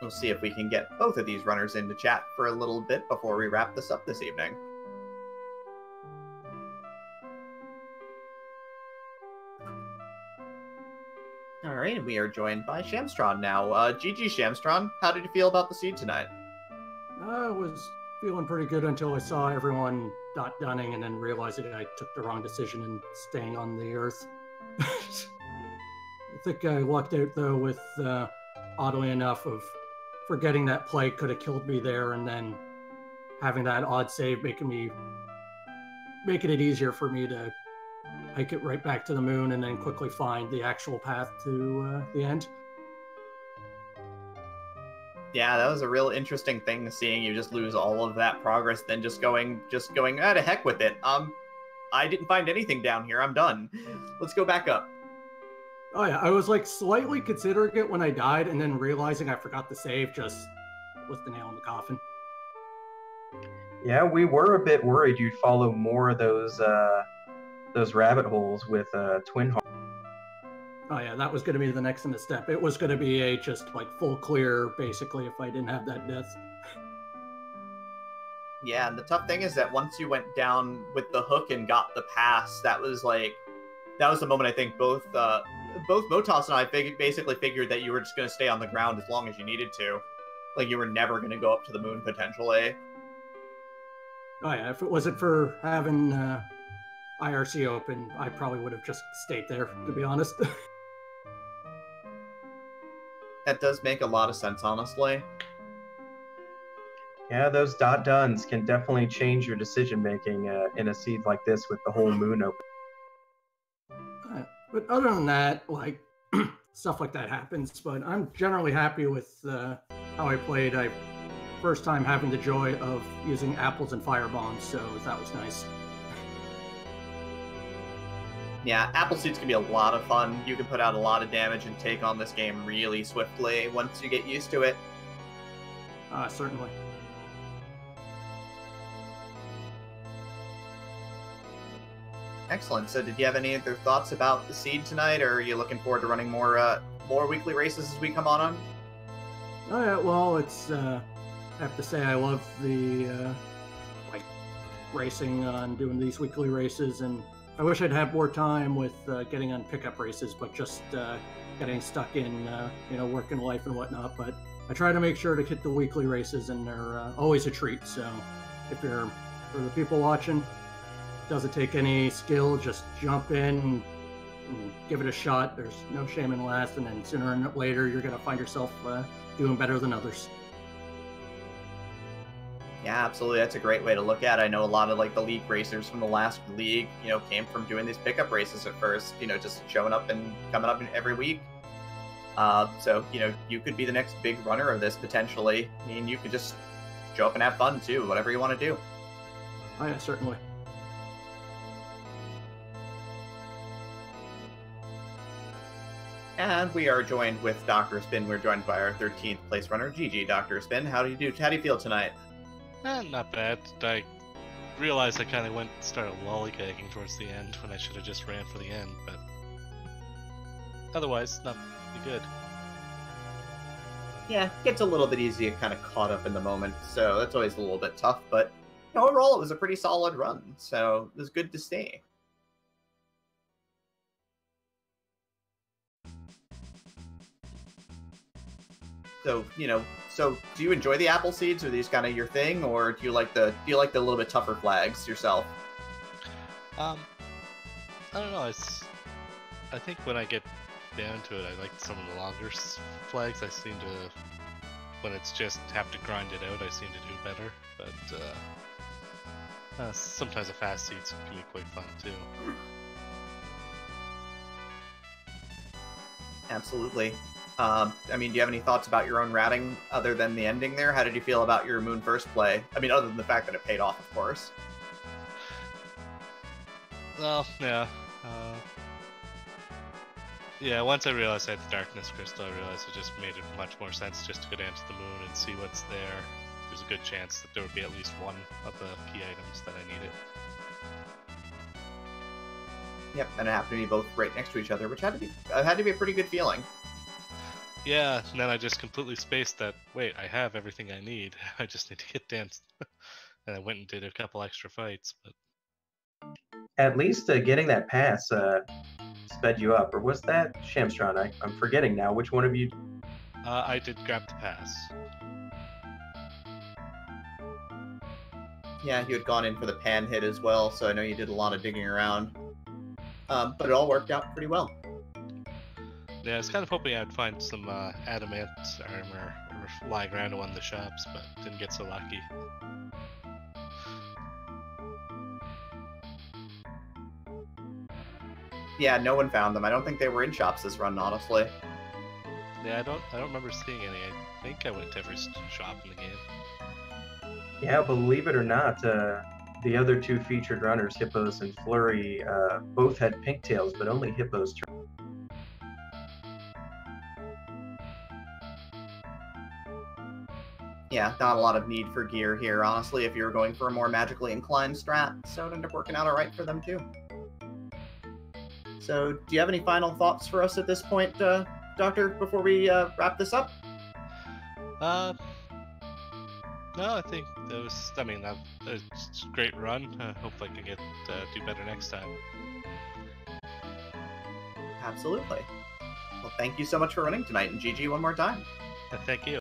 We'll see if we can get both of these runners into chat for a little bit before we wrap this up this evening. Alright, and we are joined by Shamstron now. GG Shamstron, how did you feel about the seed tonight? I was feeling pretty good until I saw everyone dot dunning and then realizing I took the wrong decision in staying on the Earth. I think I lucked out though with oddly enough of forgetting that plague could have killed me there, and then having that odd save making it easier for me to hike it right back to the moon and then quickly find the actual path to the end. Yeah, that was a real interesting thing, seeing you just lose all of that progress, then just going, to heck with it. I didn't find anything down here. I'm done. Let's go back up. Oh yeah, I was like slightly considering it when I died, and then realizing I forgot to save just was the nail in the coffin. Yeah, we were a bit worried you'd follow more of those rabbit holes with Twin Heart. Oh yeah, that was going to be the next in the step. It was going to be a just like full clear, basically, if I didn't have that death. Yeah, and the tough thing is that once you went down with the hook and got the pass, that was the moment I think both Motos and I basically figured that you were just going to stay on the ground as long as you needed to. Like, you were never going to go up to the moon, potentially. Oh yeah, if it wasn't for having IRC open, I probably would have just stayed there, to be honest. That does make a lot of sense, honestly. Yeah, those dot duns can definitely change your decision making in a seed like this with the whole moon open. But other than that, like stuff like that happens. But I'm generally happy with how I played. First time having the joy of using apples and fire bombs, so that was nice. Yeah, apple seeds can be a lot of fun. You can put out a lot of damage and take on this game really swiftly once you get used to it. Certainly. Excellent. So did you have any other thoughts about the seed tonight, or are you looking forward to running more weekly races as we come on? Oh yeah, well, it's I have to say I love the like racing and doing these weekly races, and I wish I'd have more time with getting on pickup races, but just getting stuck in working life and whatnot. But I try to make sure to hit the weekly races, and they're always a treat. So if you're, for the people watching, doesn't take any skill, just jump in and give it a shot. There's no shame in last, and then sooner or later you're going to find yourself doing better than others. Yeah, absolutely. That's a great way to look at it. I know a lot of like the league racers from the last league, came from doing these pickup races at first, just showing up and coming up every week. So, you could be the next big runner of this potentially. I mean, you could just show up and have fun too, whatever you want to do. Oh yeah, certainly. And we are joined with Dr. Spin. We're joined by our 13th place runner, GG. Dr. Spin, how do you do? How do you feel tonight? Not bad. I realized I kind of started lollygagging towards the end when I should have just ran for the end, but otherwise, not pretty good. Yeah, it gets a little bit easy and kind of caught up in the moment, so that's always a little bit tough, but overall it was a pretty solid run, so it was good to see. So, do you enjoy the apple seeds? Are these kind of your thing, or do you like the little bit tougher flags yourself? I don't know. I think when I get down to it, I like some of the longer flags. I seem to, when it's just have to grind it out, I seem to do better. But sometimes the fast seeds can be quite fun too. Absolutely. I mean, do you have any thoughts about your own ratting other than the ending there? How did you feel about your Moon First play? I mean, other than the fact that it paid off, of course. Well, yeah. Yeah, once I realized I had the Darkness Crystal, I realized it just made it much more sense just to go down to the moon and see what's there. There's a good chance that there would be at least one of the key items that I needed. Yep, and it happened to be both right next to each other, which had to be a pretty good feeling. Yeah, and then I just completely spaced that, wait, I have everything I need. I just need to get down. And I went and did a couple extra fights. But At least getting that pass sped you up. Or was that Shamstron? I'm forgetting now. Which one of you? I did grab the pass. Yeah, you had gone in for the pan hit as well, so I know you did a lot of digging around. But it all worked out pretty well. Yeah, I was kind of hoping I'd find some adamant armor or lying around in one of the shops, but didn't get so lucky. Yeah, no one found them. I don't think they were in shops this run, honestly. Yeah, I don't remember seeing any. I think I went to every shop in the game. Yeah, believe it or not, the other two featured runners, Hippos and Flurry, both had pigtails, but only Hippos turned. Yeah, not a lot of need for gear here, honestly, if you were going for a more magically inclined strat, so it ended up working out alright for them too. So, do you have any final thoughts for us at this point, Doctor, before we wrap this up? No, I think that was. I mean, that was a great run. Hope I can get do better next time. Absolutely. Well, thank you so much for running tonight, and GG one more time. Thank you.